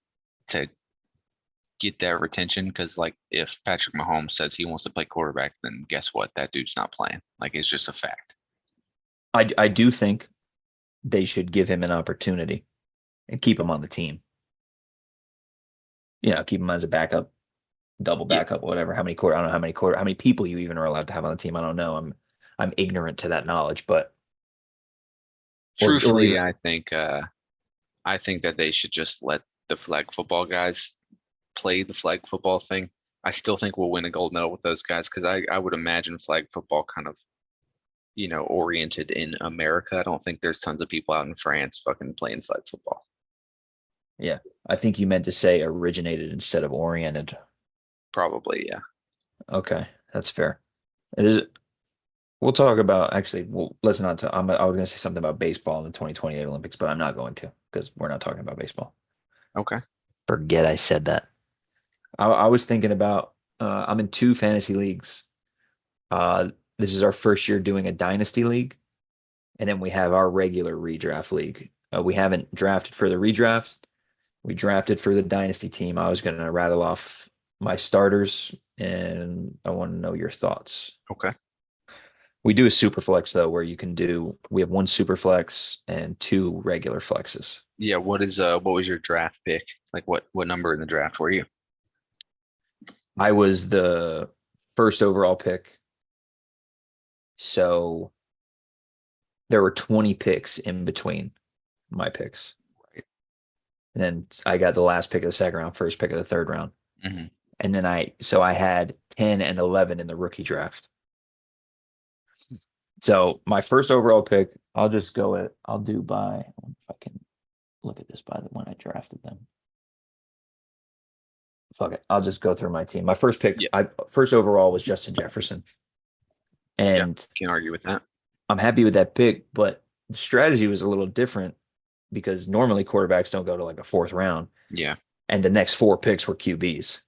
get that retention. Because like if Patrick Mahomes says he wants to play quarterback, then guess what? That dude's not playing. Like it's just a fact. I do think they should give him an opportunity and keep him on the team. Keep him as a backup, double Yeah, backup, whatever. I don't know how many people you even are allowed to have on the team. I don't know. I'm ignorant to that knowledge, but or truthfully, even I think that they should just let the flag football guys play the flag football thing. I still think we'll win a gold medal with those guys because I would imagine flag football kind of oriented in America. I don't think there's tons of people out in France fucking playing flag football. yeah. I think you meant to say originated instead of oriented. Probably, yeah. Okay, that's fair. It is. We'll talk about actually. Well, let's not. I was going to say something about baseball in the 2028 Olympics, but I'm not going to because we're not talking about baseball. Okay. Forget I said that. I was thinking about. I'm in two fantasy leagues. This is our first year doing a dynasty league, and then we have our regular redraft league. We haven't drafted for the redraft. We drafted for the dynasty team. I was going to rattle off my starters, and I want to know your thoughts. Okay. We do a super flex though, where we have one super flex and two regular flexes. Yeah, what was your draft pick? Like what number in the draft were you? I was the first overall pick. So there were 20 picks in between my picks. Right. And then I got the last pick of the second round, first pick of the third round. Hmm. And then I had 10 and 11 in the rookie draft. So my first overall pick, I'll do by, if I can look at this by the when I drafted them. Fuck it. I'll just go through my team. My first pick, Yeah, first overall was Justin Jefferson. yeah. And Can't argue with that. I'm happy with that pick, but the strategy was a little different because normally quarterbacks don't go to like a fourth round. Yeah, And the next four picks were QBs.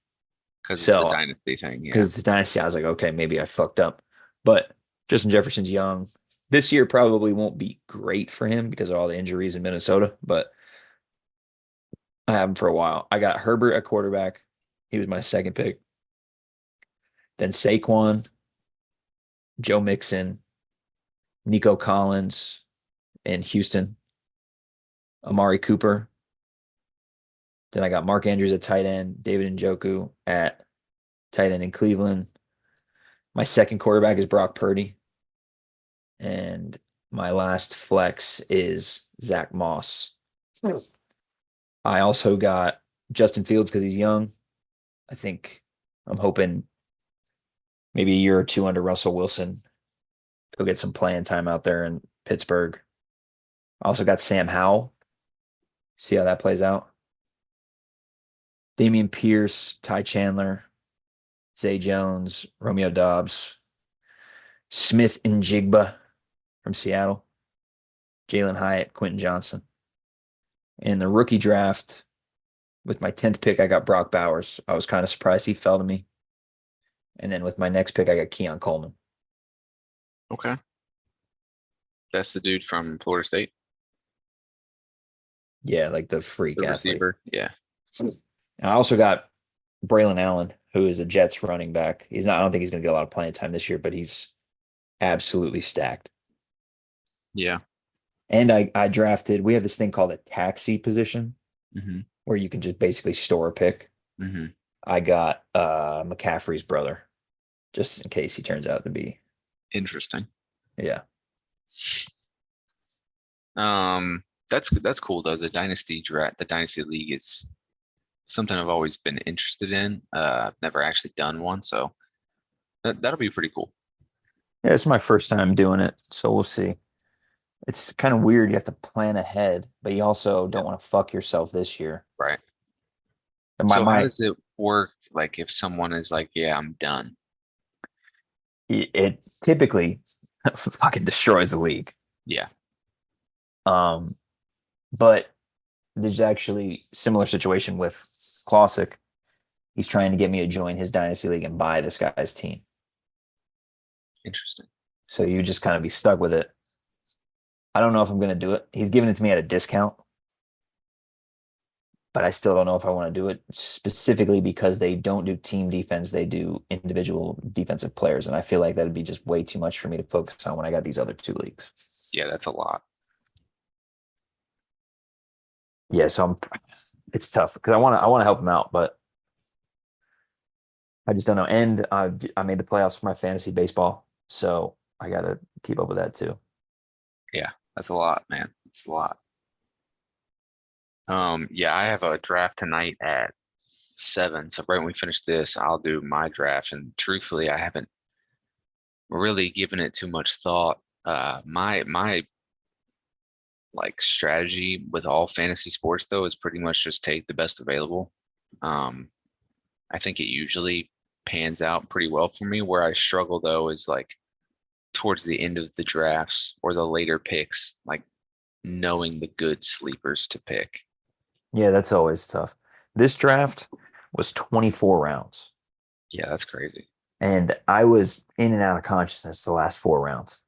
because it's the So dynasty thing. Yeah. because it's the dynasty, I was like, okay, maybe I fucked up. But Justin Jefferson's young. This year probably won't be great for him because of all the injuries in Minnesota, but I have him for a while. I got Herbert at quarterback. He was my second pick. Then Saquon, Joe Mixon, Nico Collins in Houston, Amari Cooper. Then I got Mark Andrews at tight end, David Njoku at tight end in Cleveland, My second quarterback is Brock Purdy, and my last flex is Zach Moss. I also got Justin Fields because he's young. I think I'm hoping maybe a year or two under Russell Wilson, he'll get some playing time out there in Pittsburgh. I also got Sam Howell. See how that plays out. Damian Pierce, Ty Chandler, Zay Jones, Romeo Dobbs, Smith and Jigba from Seattle, Jalen Hyatt, Quentin Johnson. In the rookie draft, with my 10th pick, I got Brock Bowers. I was kind of surprised he fell to me. And then with my next pick, I got Keon Coleman. Okay. That's the dude from Florida State, Yeah, like the freak the athlete. receiver. Yeah. And I also got Braylon Allen, who is a Jets running back. He's not, I don't think he's going to get a lot of playing time this year, but he's absolutely stacked. Yeah. And I drafted, we have this thing called a taxi position hmm where you can just basically store a pick. hmm I got McCaffrey's brother, just in case he turns out to be, Interesting. yeah. That's cool though. The dynasty league is something I've always been interested in. Never actually done one, so that'll be pretty cool. Yeah, it's my first time doing it, so we'll see. It's kind of weird. You have to plan ahead, but you also Yeah. don't want to fuck yourself this year. Right. And So how does it work? Like if someone is like, yeah, I'm done. it typically fucking destroys the league. Yeah. Um, but there's actually similar situation with Classic. He's trying to get me to join his dynasty league and buy this guy's team. Interesting. So you just kind of be stuck with it. I don't know if I'm going to do it. He's giving it to me at a discount, but I still don't know if I want to do it specifically because they don't do team defense. They do individual defensive players. And I feel like that'd be just way too much for me to focus on when I got these other two leagues. Yeah, that's a lot. Yeah, so it's tough because I want to help him out, but I just don't know. And I made the playoffs for my fantasy baseball, so I got to keep up with that too. Yeah, that's a lot, man. It's a lot. Yeah, I have a draft tonight at 7. So right when we finish this, I'll do my draft. And truthfully, I haven't really given it too much thought. My like strategy with all fantasy sports though is pretty much just take the best available. Um, I think it usually pans out pretty well for me. Where I struggle though is like towards the end of the drafts or the later picks, like knowing the good sleepers to pick. Yeah, that's always tough. This draft was 24 rounds, Yeah, that's crazy. and I was in and out of consciousness the last 4 rounds.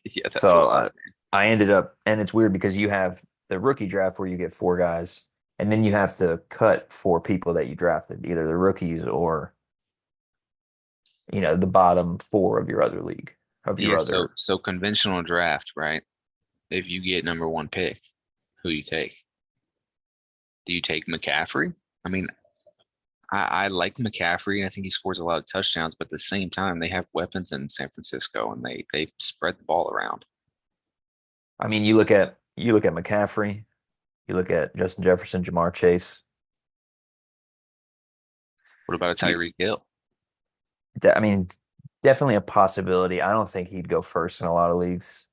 Yeah, that's a So lot. I ended up, and it's weird because you have the rookie draft where you get four guys, and then you have to cut four people that you drafted, either the rookies or the bottom four of your other league, of Yeah, your so conventional draft, right? If you get number one pick, who you take? Do you take McCaffrey? I mean, I like McCaffrey. I think he scores a lot of touchdowns, but at the same time, they have weapons in San Francisco and they spread the ball around. I mean, you look at McCaffrey, you look at Justin Jefferson, Jamar Chase. What about a You, Tyreek Hill? I mean, definitely a possibility. I don't think he'd go first in a lot of leagues.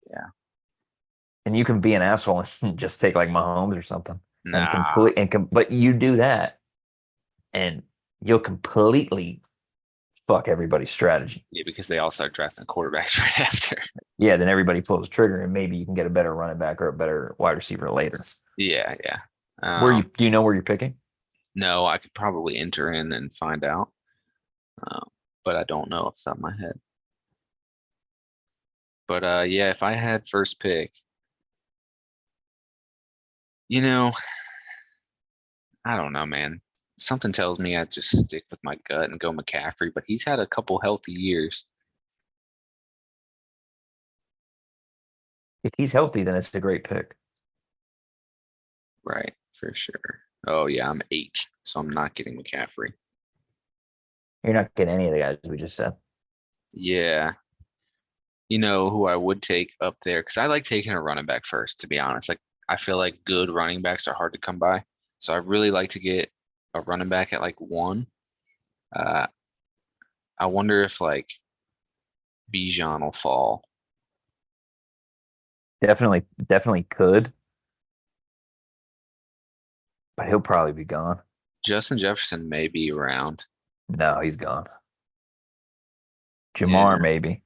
Yeah. And you can be an asshole and just take like Mahomes or something and Nah. but you do that and you'll completely fuck everybody's strategy. Yeah, because they all start drafting quarterbacks right after. Yeah, then everybody pulls the trigger and maybe you can get a better running back or a better wide receiver later. Yeah, yeah. Where you do you know where you're picking? No, I could probably enter in and find out, uh, but I don't know off the top of my head. But yeah, if I had first pick, you know, I don't know, man. Something tells me I'd just stick with my gut and go McCaffrey, but he's had a couple healthy years. If he's healthy, then it's a great pick. Right, for sure. Oh yeah, I'm 8, so I'm not getting McCaffrey. You're not getting any of the guys we just said. Yeah. You know who I would take up there? Because I like taking a running back first, to be honest. Like I feel like good running backs are hard to come by. So I really like to get a running back at like one. Uh, I wonder if like Bijan will fall. Definitely could, but he'll probably be gone. Justin Jefferson may be around. No, he's gone. Jamar Yeah. maybe.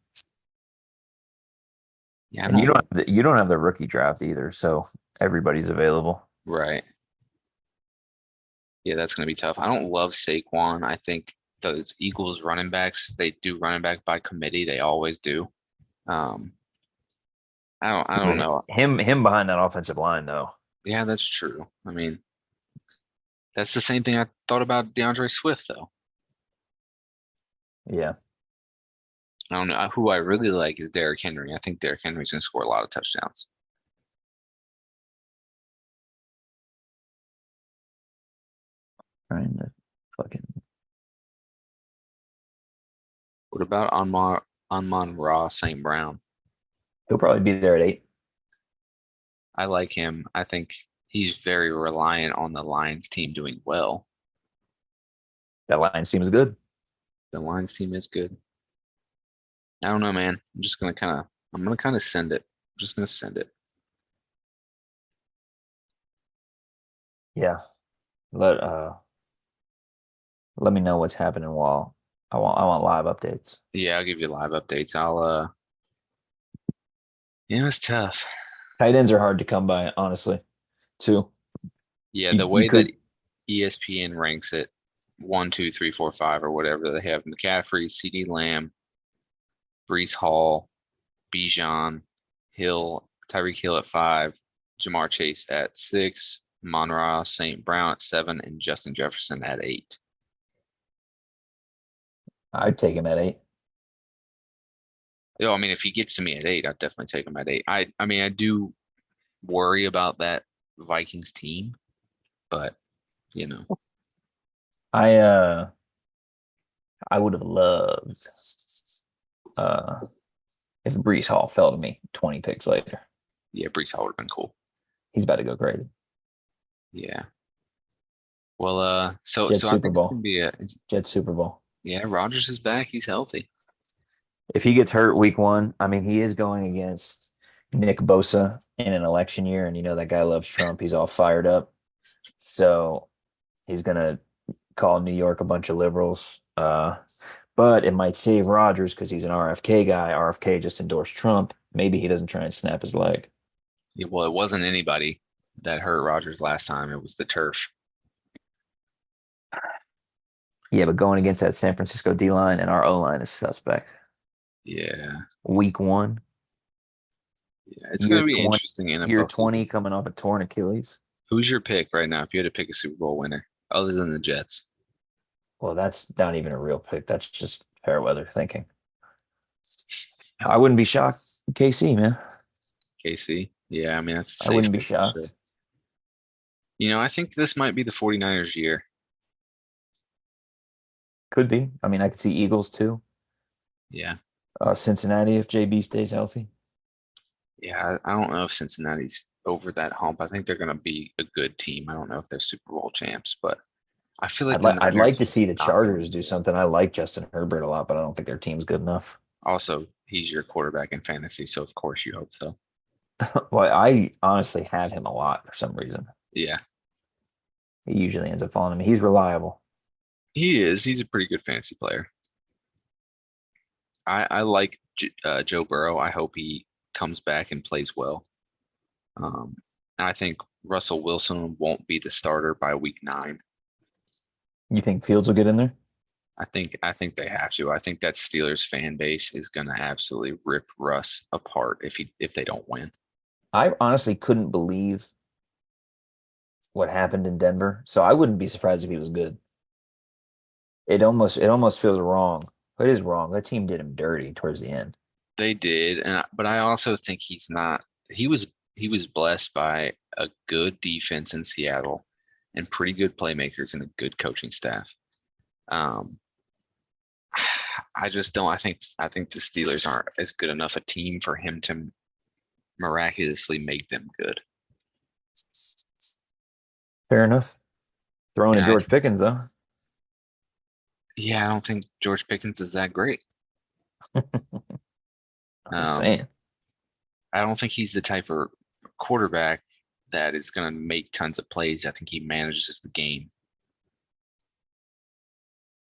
Yeah, I And don't. you don't have the rookie draft either, so everybody's available. Right. Yeah, that's gonna be tough. I don't love Saquon. I think those Eagles running backs, they do running back by committee. They always do. Um, I don't But know. him behind that offensive line though. Yeah, that's true. I mean, that's the same thing I thought about DeAndre Swift, though. Yeah. I don't know. Who I really like is Derrick Henry. I think Derrick Henry's gonna score a lot of touchdowns. Trying to fucking What about Amon-Ra St. Brown? he'll probably be there at 8. I like him. I think he's very reliant on the Lions team doing well. That line seems good. The Lions team is good. I don't know, man. I'm gonna kind of send it. I'm just gonna send it. Yeah. Let uh let me know what's happening while I want live updates. Yeah, I'll give you live updates. It's tough. Tight ends are hard to come by, honestly, too. Yeah, the You way that could ESPN ranks it, 1, 2, 3, 4, 5, or whatever they have McCaffrey, CD Lamb, Brees Hall, Bijan, Hill, Tyreek Hill at 5, Jamar Chase at 6, Monra St. Brown at 7, and Justin Jefferson at 8. I'd take him at 8. I mean, if he gets to me at 8, I'd definitely take him at 8. I mean, I do worry about that Vikings team, but you know, I uh I would have loved uh if Brees Hall fell to me 20 picks later. yeah, Brees Hall would have been cool. He's about to go crazy. Yeah. Well, so Jet so I Super think it's gonna Bowl. be Jet Super Bowl. yeah. Rodgers is back. He's healthy. If he gets hurt week 1, I mean he is going against Nick Bosa in an election year, and you know that guy loves Trump. He's all fired up. So he's gonna call New York a bunch of liberals. But it might save Rodgers because he's an RFK guy. RFK just endorsed Trump. Maybe he doesn't try and snap his leg. Yeah, well, it wasn't anybody that hurt Rodgers last time. It was the turf. Yeah, but going against that San Francisco D line and our O line is suspect. Yeah, Week 1, yeah. It's year gonna be 20, interesting year NFL 20 season. coming off a torn Achilles. Who's your pick right now? If you had to pick a Super Bowl winner, other than the Jets, Well, that's not even a real pick. That's just fair weather thinking. I wouldn't be shocked. KC, man. KC. Yeah, I mean that's a I safe wouldn't be pick for sure. shocked. I think this might be the 49ers year. Could be. I mean, I could see Eagles too. Yeah. Cincinnati if JB stays healthy. Yeah, I don't know if Cincinnati's over that hump. I think they're going to be a good team. I don't know if they're Super Bowl champs, but I feel like the I'd like Niners to see the are not going Chargers to do do it. something. I like Justin Herbert a lot, but I don't think their team's good enough. Also, he's your quarterback in fantasy, so of course you hope so. Well, I honestly have him a lot for some reason. Yeah, He usually ends up following me. He's reliable. he is. He's a pretty good fantasy player. I like Joe Burrow. I hope he comes back and plays well. Um, and I think Russell Wilson won't be the starter by week 9. You think Fields will get in there? I think they have to. I think that Steelers fan base is going to absolutely rip Russ apart if they don't win. I honestly couldn't believe what happened in Denver, so I wouldn't be surprised if he was good. It almost feels wrong. It is wrong. That team did him dirty towards the end. They did, but I also think he's not. He was blessed by a good defense in Seattle and pretty good playmakers and a good coaching staff. Um, I just don't. I think the Steelers aren't as good enough a team for him to miraculously make them good. Fair enough. Throwing And to I, George Pickens though. yeah, I don't think George Pickens is that great. I'm just Um, saying. I don't think he's the type of quarterback that is going to make tons of plays. I think he manages the game.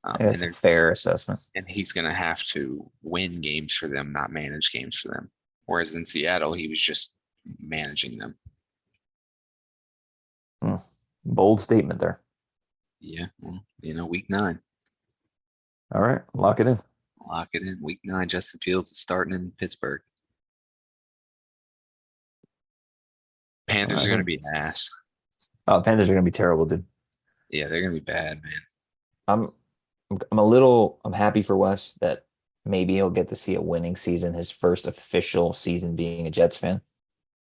I And guess a they're fair assessment. and he's going to have to win games for them, not manage games for them. Whereas in Seattle, he was just managing them. Hmm. Bold statement there. Yeah, well, week 9, All right, lock it in. lock it in. Week 9, Justin Fields is starting in Pittsburgh. Panthers I are going to think be ass. Panthers are gonna be terrible, dude. Yeah, they're going to be bad, man. I'm I'm happy for Wes that maybe he'll get to see a winning season, his first official season being a Jets fan.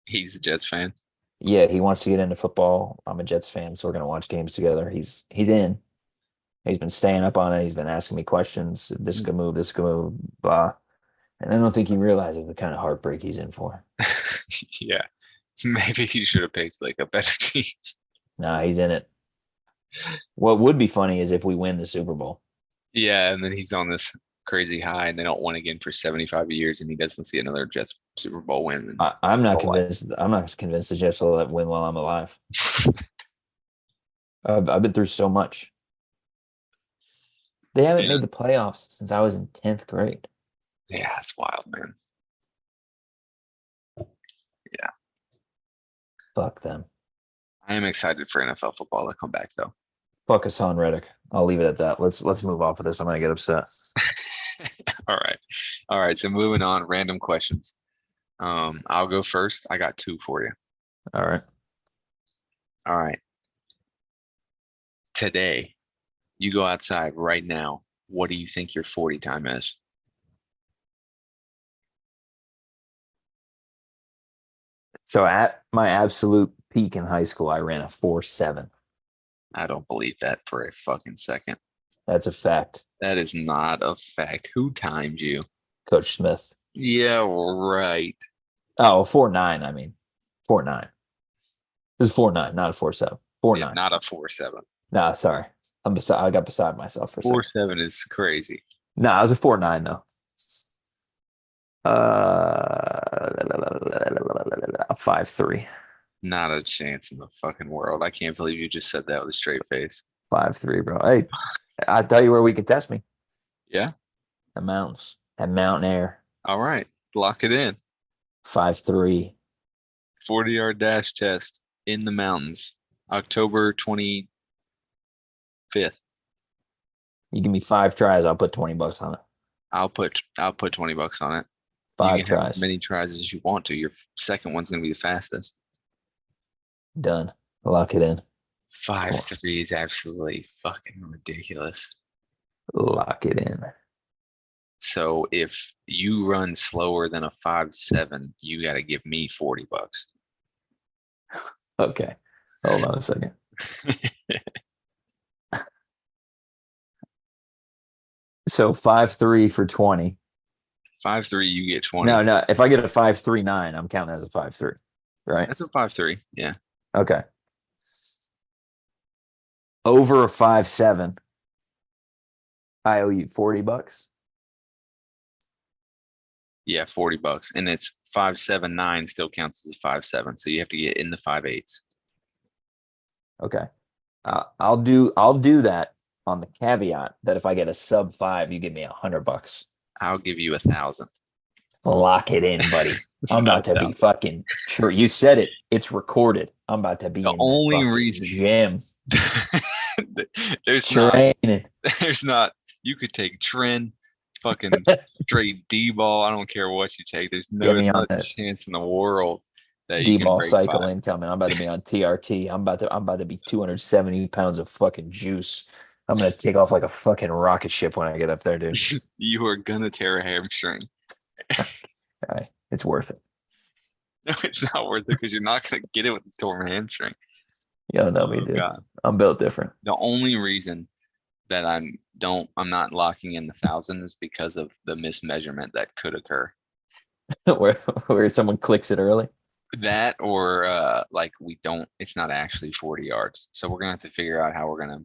He's a Jets fan. Yeah, he wants to get into football. I'm a Jets fan, so we're gonna watch games together. He's in. He's been staying up on it. He's been asking me questions. This could move, this could move, blah. And I don't think he realizes the kind of heartbreak he's in for. Yeah, maybe he should have picked like a better team. Nah, he's in it. What would be funny is if we win the Super Bowl. Yeah, and then he's on this crazy high, and they don't win again for 75 years, and he doesn't see another Jets Super Bowl win in I'm not whole life. convinced. I'm not convinced the Jets will win while I'm alive. I've been through so much. They haven't Yeah, made the playoffs since I was in 10th grade. yeah, it's wild, man. Yeah, Fuck them. I am excited for NFL football to come back, though. Fuck Hassan Reddick. I'll leave it at that. Let's move off of this. I'm gonna get upset. All right, all right. So moving on, random questions. I'll go first. I got 2 for you. All right. All right, today, you go outside right now. What do you think your 40 time is? So at my absolute peak in high school, I ran a 4.7. I don't believe that for a fucking second. That's a fact. That is not a fact. Who timed you? Coach Smith. Yeah, right. Oh, 4.9. I mean, 4.9. It was 4.9, not a 4.7. Yeah, 4.9. not a 4.7. Nah, sorry. I got beside myself for a Four second. seven is crazy. Nah, it was a 4.9 though. A 5.3. Not a chance in the fucking world. I can't believe you just said that with a straight face. 5.3, bro. Hey, I'll tell you where we can test me. Yeah. The mountains. That mountain air. All right. Lock it in. 5.3. 40-yard dash test in the mountains. October 25th. You give me 5 tries, I'll put $20 on it. I'll put $20 on it. You 5 can have as tries. many tries as you want to. Your second one's gonna be the fastest. Done. Lock it in. 5.3 is absolutely fucking ridiculous. Lock it in. So if you run slower than a 5.7, you got to give me $40. Okay. Hold on a second. So 5.3 for 20. 5.3, you get 20. No. If I get a 5.39, I'm counting as a 5.3, right? That's a 5.3. Yeah. Okay. Over a 5.7, I owe you $40. Yeah, $40. And it's 5.79 still counts as a 5.7. So you have to get in the 5.8s. Okay. I'll do that on the caveat that if I get a sub 5, you give me $100. I'll give you 1,000. Lock it in, buddy. I'm Not about to be 1,000. fucking sure. You said it. It's recorded. I'm about to be The in that only fucking reason gym. there's not, Training. there's not, you could take Tren, fucking straight D-ball. I don't care what you take. There's Get me not on a that chance in the world that you can D-ball break cycle 5. incoming. I'm about to be on TRT. I'm about to be 270 pounds of fucking juice. I'm gonna take off like a fucking rocket ship when I get up there, dude. You are gonna tear a hamstring. All right. It's worth it. No, it's not worth it because you're not gonna get it with the torn hamstring. You don't know me, Oh dude. God. I'm built different. The only reason that I'm not locking in the thousands because of the mismeasurement that could occur. where someone clicks it early. That or like it's not actually 40 yards. So we're gonna have to figure out how we're gonna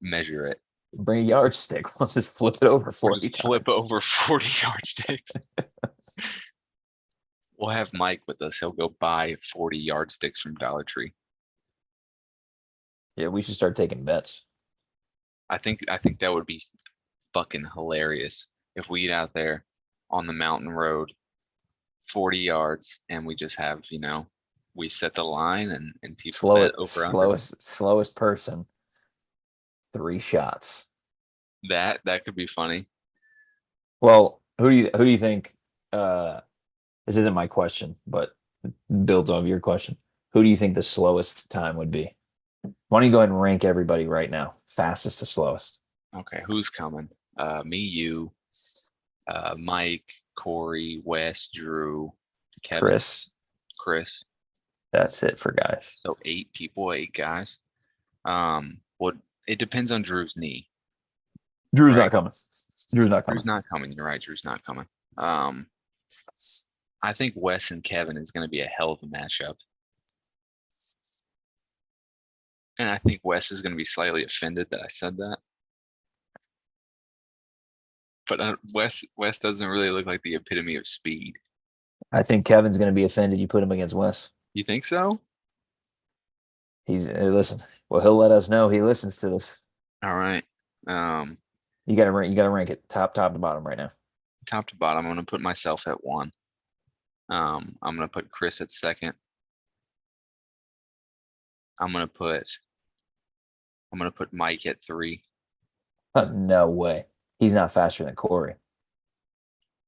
measure it. Bring a yardstick. Let's just flip it over We'll 40 just flip times. over 40 yardsticks. We'll have Mike with us. He'll go buy 40 yardsticks from Dollar Tree. Yeah, we should start taking bets. I think that would be fucking hilarious if we get out there on the mountain road 40 yards and we just have, we set the line and people bet over under. Slowest person, 3 shots. That could be funny. Well, who do you think? This isn't my question, but builds off your question. Who do you think the slowest time would be? Why don't you go ahead and rank everybody right now, fastest to slowest? Okay, who's coming? Me, you, Mike, Corey, Wes, Drew, Kevin, Chris. That's it for guys. So 8 people, 8 guys. What it depends on Drew's knee. Drew's right? not coming. Drew's not coming. Drew's not coming. You're right. Drew's not coming. I think Wes and Kevin is going to be a hell of a matchup. And I think Wes is going to be slightly offended that I said that. But Wes doesn't really look like the epitome of speed. I think Kevin's going to be offended you put him against Wes. You think so? Listen. Well, he'll let us know he listens to this. All right. You gotta rank it top to bottom right now. Top to bottom, I'm going to put myself at 1. I'm going to put Chris at 2nd. I'm going to put Mike at 3. No way. He's not faster than Corey.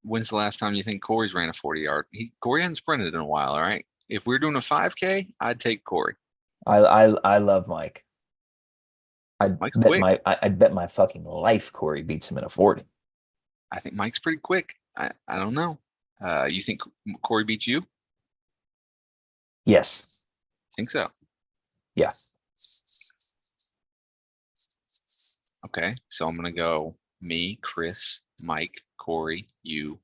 When's the last time you think Corey's ran a 40-yard? Corey hasn't sprinted in a while, all right? If we're doing a 5K, I'd take Corey. I love Mike. Mike's quick. I'd bet my fucking life Corey beats him in a 40. I think Mike's pretty quick. I don't know. You think Corey beats you? Yes. Think so? Yeah. Okay, so I'm gonna go me, Chris, Mike, Corey, you.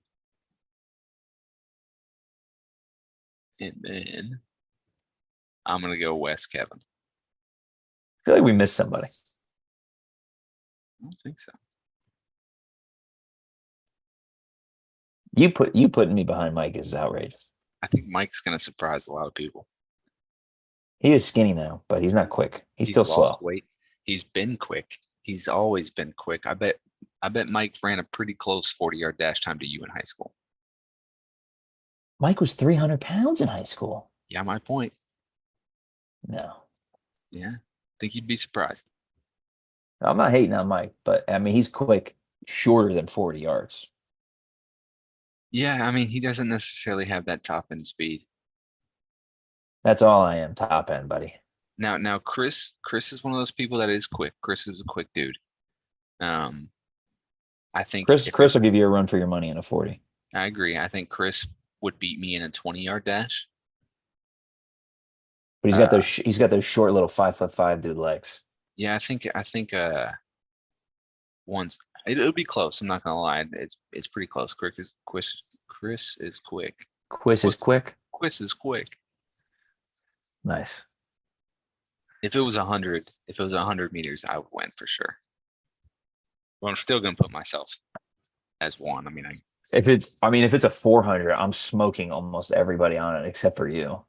And then I'm gonna go Wes, Kevin. I feel like we missed somebody. I don't think so. You putting me behind Mike is outrageous. I think Mike's gonna surprise a lot of people. He is skinny now, but he's not quick. He's still slow. Weight. He's been quick. He's always been quick. I bet Mike ran a pretty close 40-yard dash time to you in high school. Mike was 300 pounds in high school. Yeah, my point. No. Yeah, I think you'd be surprised. I'm not hating on Mike, but I mean, he's quick, shorter than 40 yards. Yeah, I mean, he doesn't necessarily have that top end speed. That's all I am, top end, buddy. Now, Chris is one of those people that is quick. Chris is a quick dude. I think Chris will give you a run for your money in a 40. I agree. I think Chris would beat me in a 20-yard dash. But he's got those short little 5'5" dude legs. Yeah, I think once it'll be close. I'm not gonna lie. It's pretty close. Chris is quick. Quiz is quick. Chris is quick. Nice. If it was 100 meters, I would win for sure. But I'm still gonna put myself as 1. I mean, if it's a 400, I'm smoking almost everybody on it except for you.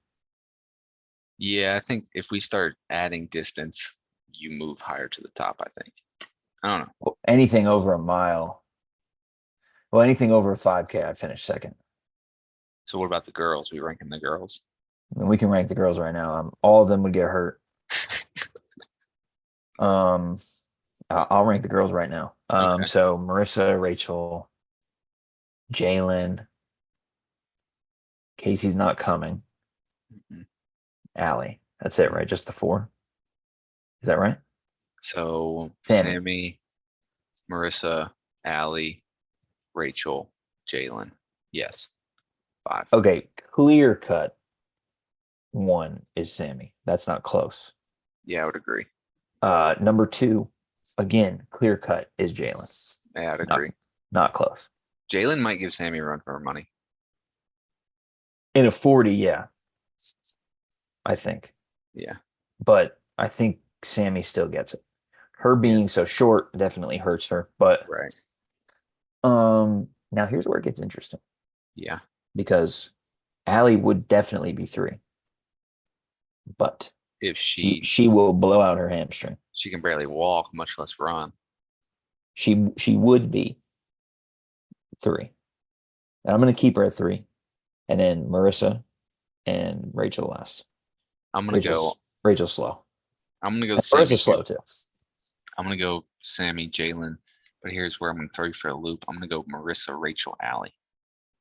Yeah, I think if we start adding distance, you move higher to the top. I think. I don't know. Well, anything over a mile. Well, anything over a 5K, I finish second. So what about the girls? We ranking the girls? I mean, we can rank the girls right now. All of them would get hurt. I'll rank the girls right now. Okay. So Marissa, Rachel, Jalen, Casey's not coming. Mm-hmm. Allie. That's it, right? Just the 4. Is that right? So Sammy, Marissa, Allie, Rachel, Jalen. Yes. 5. Okay, clear cut. 1 is Sammy. That's not close. Yeah, I would agree. Number 2 again, clear cut is Jalen. Yeah, I'd Not agree. not close. Jalen might give Sammy a run for her money. In a 40, yeah, I think. Yeah. But I think Sammy still gets it. Her Yeah. being so short definitely hurts her. But Right. now here's where it gets interesting Yeah. because Allie would definitely be 3, but If she will blow out her hamstring. she can barely walk, much less run. She would be 3. And I'm gonna keep her at 3. And then Marissa and Rachel last. I'm gonna go. Rachel's slow. I'm gonna go And Sammy. Marissa's slow too. I'm gonna go Sammy, Jalen. But here's where I'm gonna throw you for a loop. I'm gonna go Marissa, Rachel, Allie.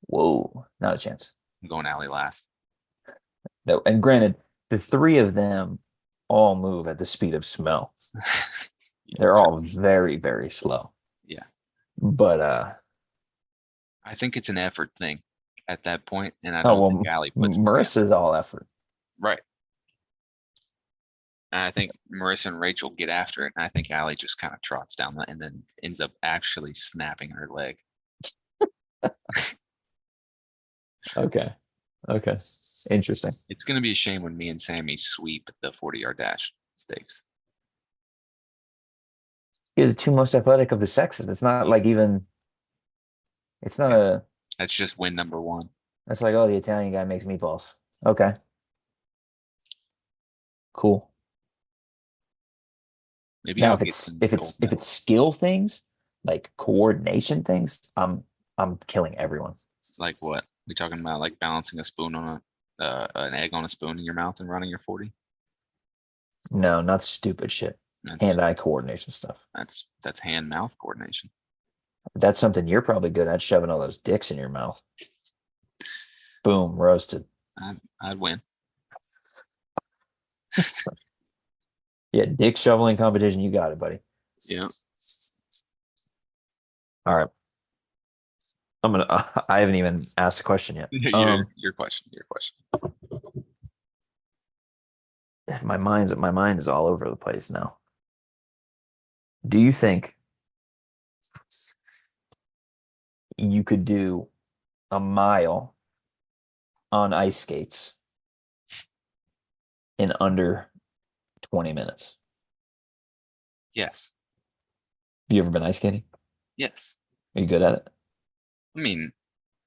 Whoa, not a chance. I'm going Allie last. No, and granted, the 3 of them all move at the speed of smell. Yeah, They're all very, very slow. yeah. But I think it's an effort thing at that point, and I oh don't well, think Allie puts in the effort. Marissa's all effort. Right. And I think Marissa and Rachel get after it, and I think Allie just kind of trots down and then ends up actually snapping her leg. Okay. Okay. Interesting. It's gonna be a shame when me and Sammy sweep the 40-yard dash stakes. You're the 2 most athletic of the sexes. It's not like even it's not Yeah. a That's just win number 1. that's like, oh, the Italian guy makes meatballs. Okay. Cool. Maybe Now I'll if get it's some if gold it's if it's medals. skill things, like coordination things, I'm killing everyone. Like what? We talking about like balancing a spoon on an egg on a spoon in your mouth and running your 40? No, not stupid shit. That's Hand-eye coordination stuff. that's hand mouth coordination. That's something you're probably good at, shoving all those dicks in your mouth. Boom, roasted. I'd win. Yeah, dick shoveling competition. You got it, buddy. Yeah. All right. I haven't even asked a question yet. Your question. Your question. My mind is all over the place now. Do you think you could do a mile on ice skates in under 20 minutes? Yes. Have you ever been ice skating? Yes. Are you good at it? I mean,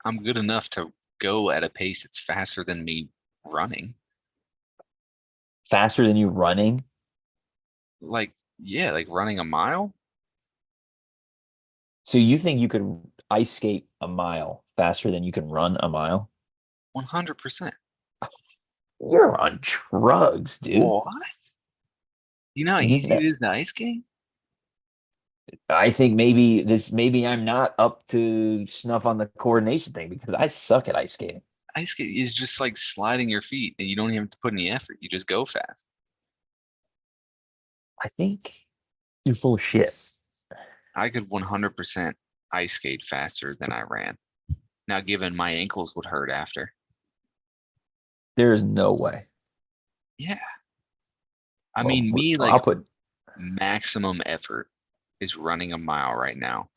I'm good enough to go at a pace that's faster than me running. Faster than you running? Like, yeah, like running a mile. So you think you could ice skate a mile faster than you can run a mile? 100%. You're on drugs, dude. What? You know how You've easy ne- it is to ice skate? I think maybe I'm not up to snuff on the coordination thing because I suck at ice skating. Ice skate is just like sliding your feet and you don't even have to put any effort. You just go fast. I think you're full of shit. I could 100% ice skate faster than I ran. Now, given my ankles would hurt after. There is no way. Yeah. I Well, mean, me like I'll put maximum effort is running a mile right now,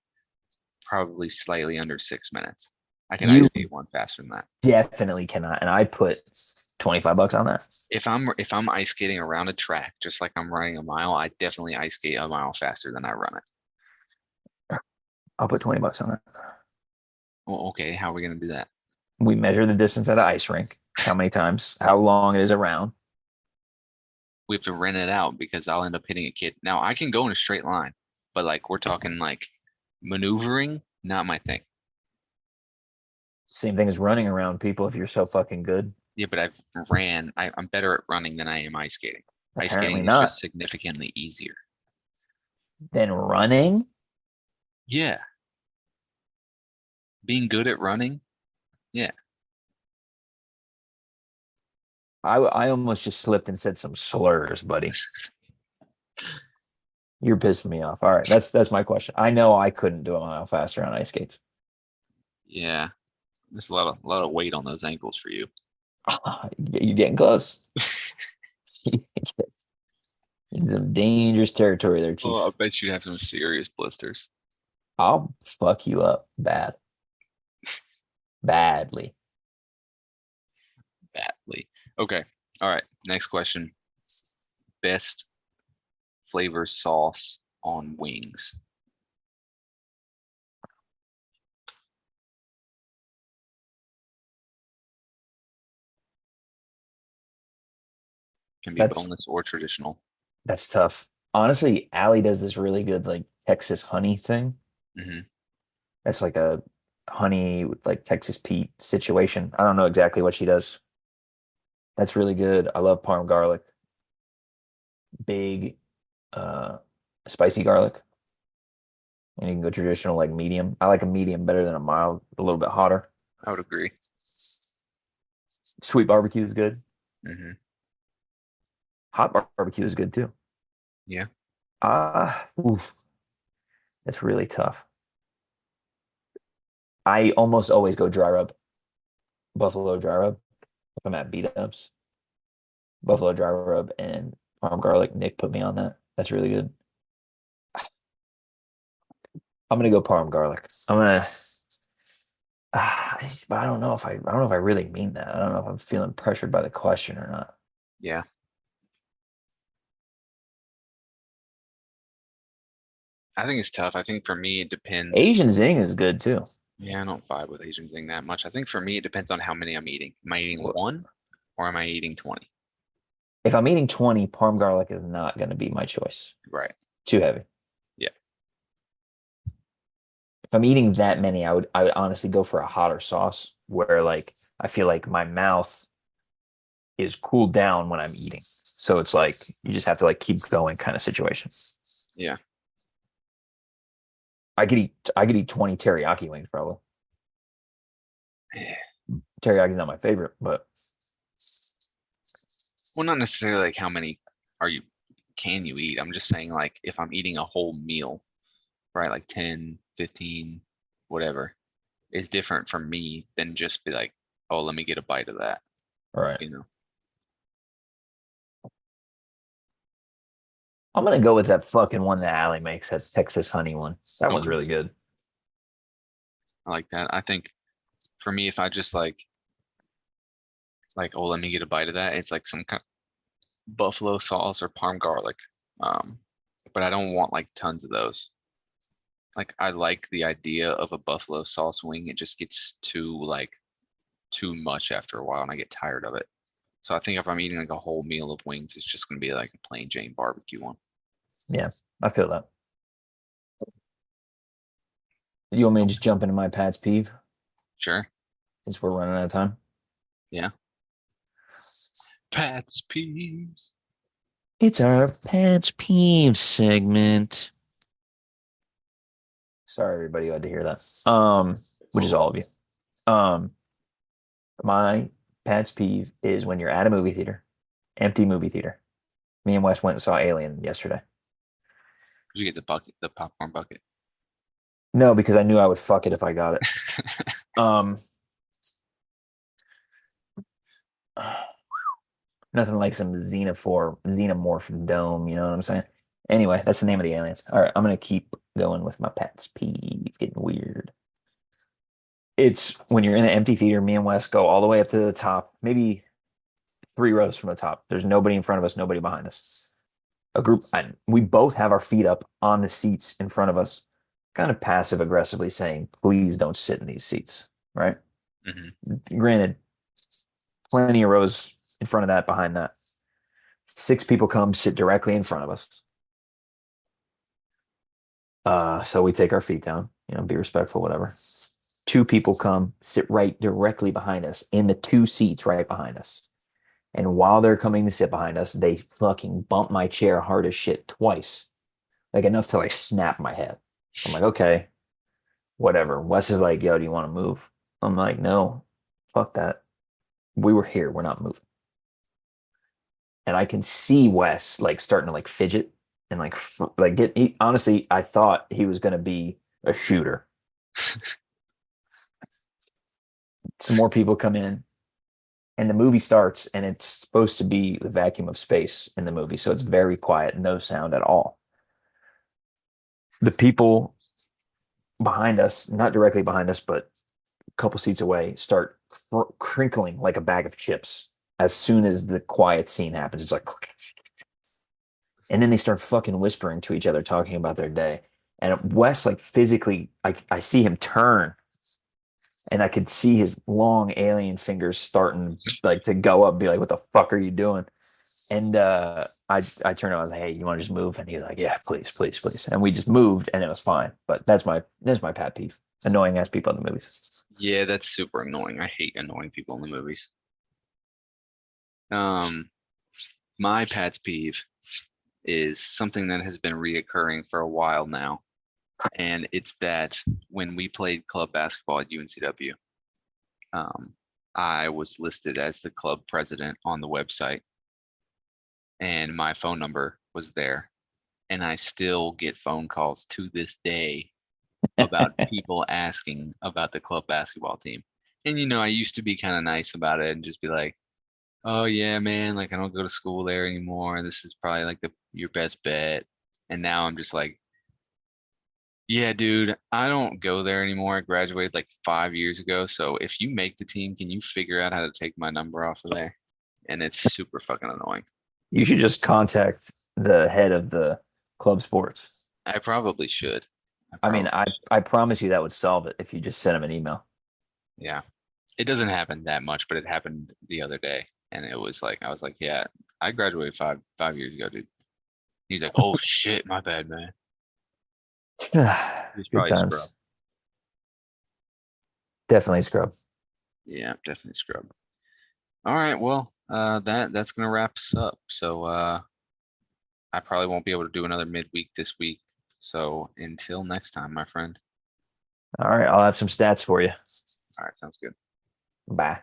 probably slightly under 6 minutes. I can ice you skate one faster than that. definitely cannot, and I put $25 on that. If I'm ice skating around a track just like I'm running a mile, I definitely ice skate a mile faster than I run it. I'll put $20 on it. Well, okay, how are we gonna do that? We measure the distance at an ice rink, how many times, how long it is around. We have to rent it out because I'll end up hitting a kid. Now I can go in a straight line, but like we're talking like maneuvering, not my thing. Same thing as running around people if you're so fucking good. Yeah, but I'm better at running than I am ice skating. Ice Apparently skating is just not. significantly easier. Then running, Yeah. Being good at running, yeah. I almost just slipped and said some slurs, buddy. You're pissing me off. All right, that's my question. I know I couldn't do a mile faster on ice skates. Yeah. There's a lot of weight on those ankles for you. You're getting close. You're Some dangerous territory there, Oh, I Chief. bet you'd have some serious blisters. I'll fuck you up badly. Badly. Okay. All right. Next question. Best flavor sauce on wings. Can be That's boneless or traditional. that's tough. Honestly, Allie does this really good like Texas honey thing. Hmm. That's like a honey with like Texas Pete situation. I don't know exactly what she does. That's really good. I love parm garlic. Big uh spicy garlic. And you can go traditional like medium. I like a medium better than a mild, a little bit hotter. I would agree. Sweet barbecue is good. Hmm. Hot barbecue is good too. Yeah. Oof, that's really tough. I almost always go dry rub, buffalo dry rub. If I'm at beat ups, buffalo dry rub and parm garlic. Nick put me on that. That's really good. I'm gonna go parm garlic. I'm gonna. But I don't know if I don't know if I really mean that. I don't know if I'm feeling pressured by the question or not. Yeah. I think it's tough. I think for me, it depends. Asian zing is good too. Yeah, I don't vibe with Asian thing that much. I think for me, it depends on how many I'm eating. Am I eating Well, one or am I eating 20? if I'm eating 20, parm garlic is not going to be my choice. Right. Too heavy. Yeah. If I'm eating that many, I would honestly go for a hotter sauce where like I feel like my mouth is cooled down when I'm eating. So it's like you just have to like keep going kind of situation. Yeah. I could eat 20 teriyaki wings probably. Teriyaki's not my favorite, but Well, not necessarily like how many are you can you eat? I'm just saying like if I'm eating a whole meal, right? Like 10, 15, whatever, is different for me than just be like, oh, let me get a bite of that, all right. you know? I'm gonna go with that fucking one that Allie makes. That's Texas honey one. That one's Okay. really good. I like that. I think for me, if I just like, oh, let me get a bite of that, it's like some kind of buffalo sauce or parm garlic. Um, but I don't want like tons of those. Like I like the idea of a buffalo sauce wing. It just gets too much after a while and I get tired of it. So I think if I'm eating like a whole meal of wings, it's just gonna be like a plain Jane barbecue one. Yeah, I feel that. You want me to just jump into my Pat's peeve Sure. since we're running out of time? Yeah. Pat's peeves. It's our Pat's peeve segment. Sorry, everybody who had to hear that. Which is Whoa. all of you. Um, my Pat's peeve is when you're at a movie theater, empty movie theater. Me and Wes went and saw Alien yesterday. Did you get the bucket, the popcorn bucket? No, because I knew I would fuck it if I got it. Um, nothing like some xenomorph dome, you know what I'm saying? Anyway, that's the name of the aliens. All right, I'm gonna keep going with my Pat's peeve. Getting weird. It's when you're in an empty theater, me and Wes go all the way up to the top, maybe 3 rows from the top. There's nobody in front of us, nobody behind us. We both have our feet up on the seats in front of us, kind of passive aggressively saying, please don't sit in these seats, right? Hmm. Granted, plenty of rows in front of that, behind that. 6 people come sit directly in front of us. So we take our feet down, be respectful, whatever. 2 people come sit right directly behind us in the 2 seats right behind us. And while they're coming to sit behind us, they fucking bump my chair hard as shit twice, like enough to like snap my head. I'm like, okay, whatever. Wes is like, yo, do you want to move? I'm like, no, fuck that. We were here. We're not moving. And I can see Wes like starting to like fidget and like get. Honestly, I thought he was gonna be a shooter. Some more people come in, and the movie starts, and it's supposed to be the vacuum of space in the movie, so it's very quiet, no sound at all. The people behind us, not directly behind us, but a couple seats away, start crinkling like a bag of chips as soon as the quiet scene happens. It's like, and then they start fucking whispering to each other, talking about their day. And Wes, like physically, I see him turn, and I could see his long alien fingers starting like to go up, and be like, "What the fuck are you doing?" And I turned around, I was like, "Hey, you want to just move?" And he was like, "Yeah, please, please, please." And we just moved, and it was fine. But that's my pet peeve: annoying ass people in the movies. Yeah, that's super annoying. I hate annoying people in the movies. Um, my pet's peeve is something that has been reoccurring for a while now, and it's that when we played club basketball at UNCW, um, I was listed as the club president on the website, and my phone number was there, and I still get phone calls to this day about people asking about the club basketball team. And I used to be kind of nice about it and just be like, "Oh yeah, man, like I don't go to school there anymore. This is probably like the your best bet." And now I'm just like, "Yeah, dude, I don't go there anymore. I graduated like 5 years ago. So if you make the team, can you figure out how to take my number off of there?" And it's super fucking annoying. You should just contact the head of the club sports. I probably should. I I mean, probably I promise you that would solve it if you just sent him an email. Yeah. It doesn't happen that much, but it happened the other day. And it was like, I was like, "Yeah, I graduated five years ago, dude." He's like, "Oh shit, my bad, man." He's Good probably a scrub. times. Definitely scrub. Yeah, definitely scrub. All right, well, that's gonna wrap us up. So I probably won't be able to do another midweek this week. So until next time, my friend. All right, I'll have some stats for you. All right, sounds good. Bye.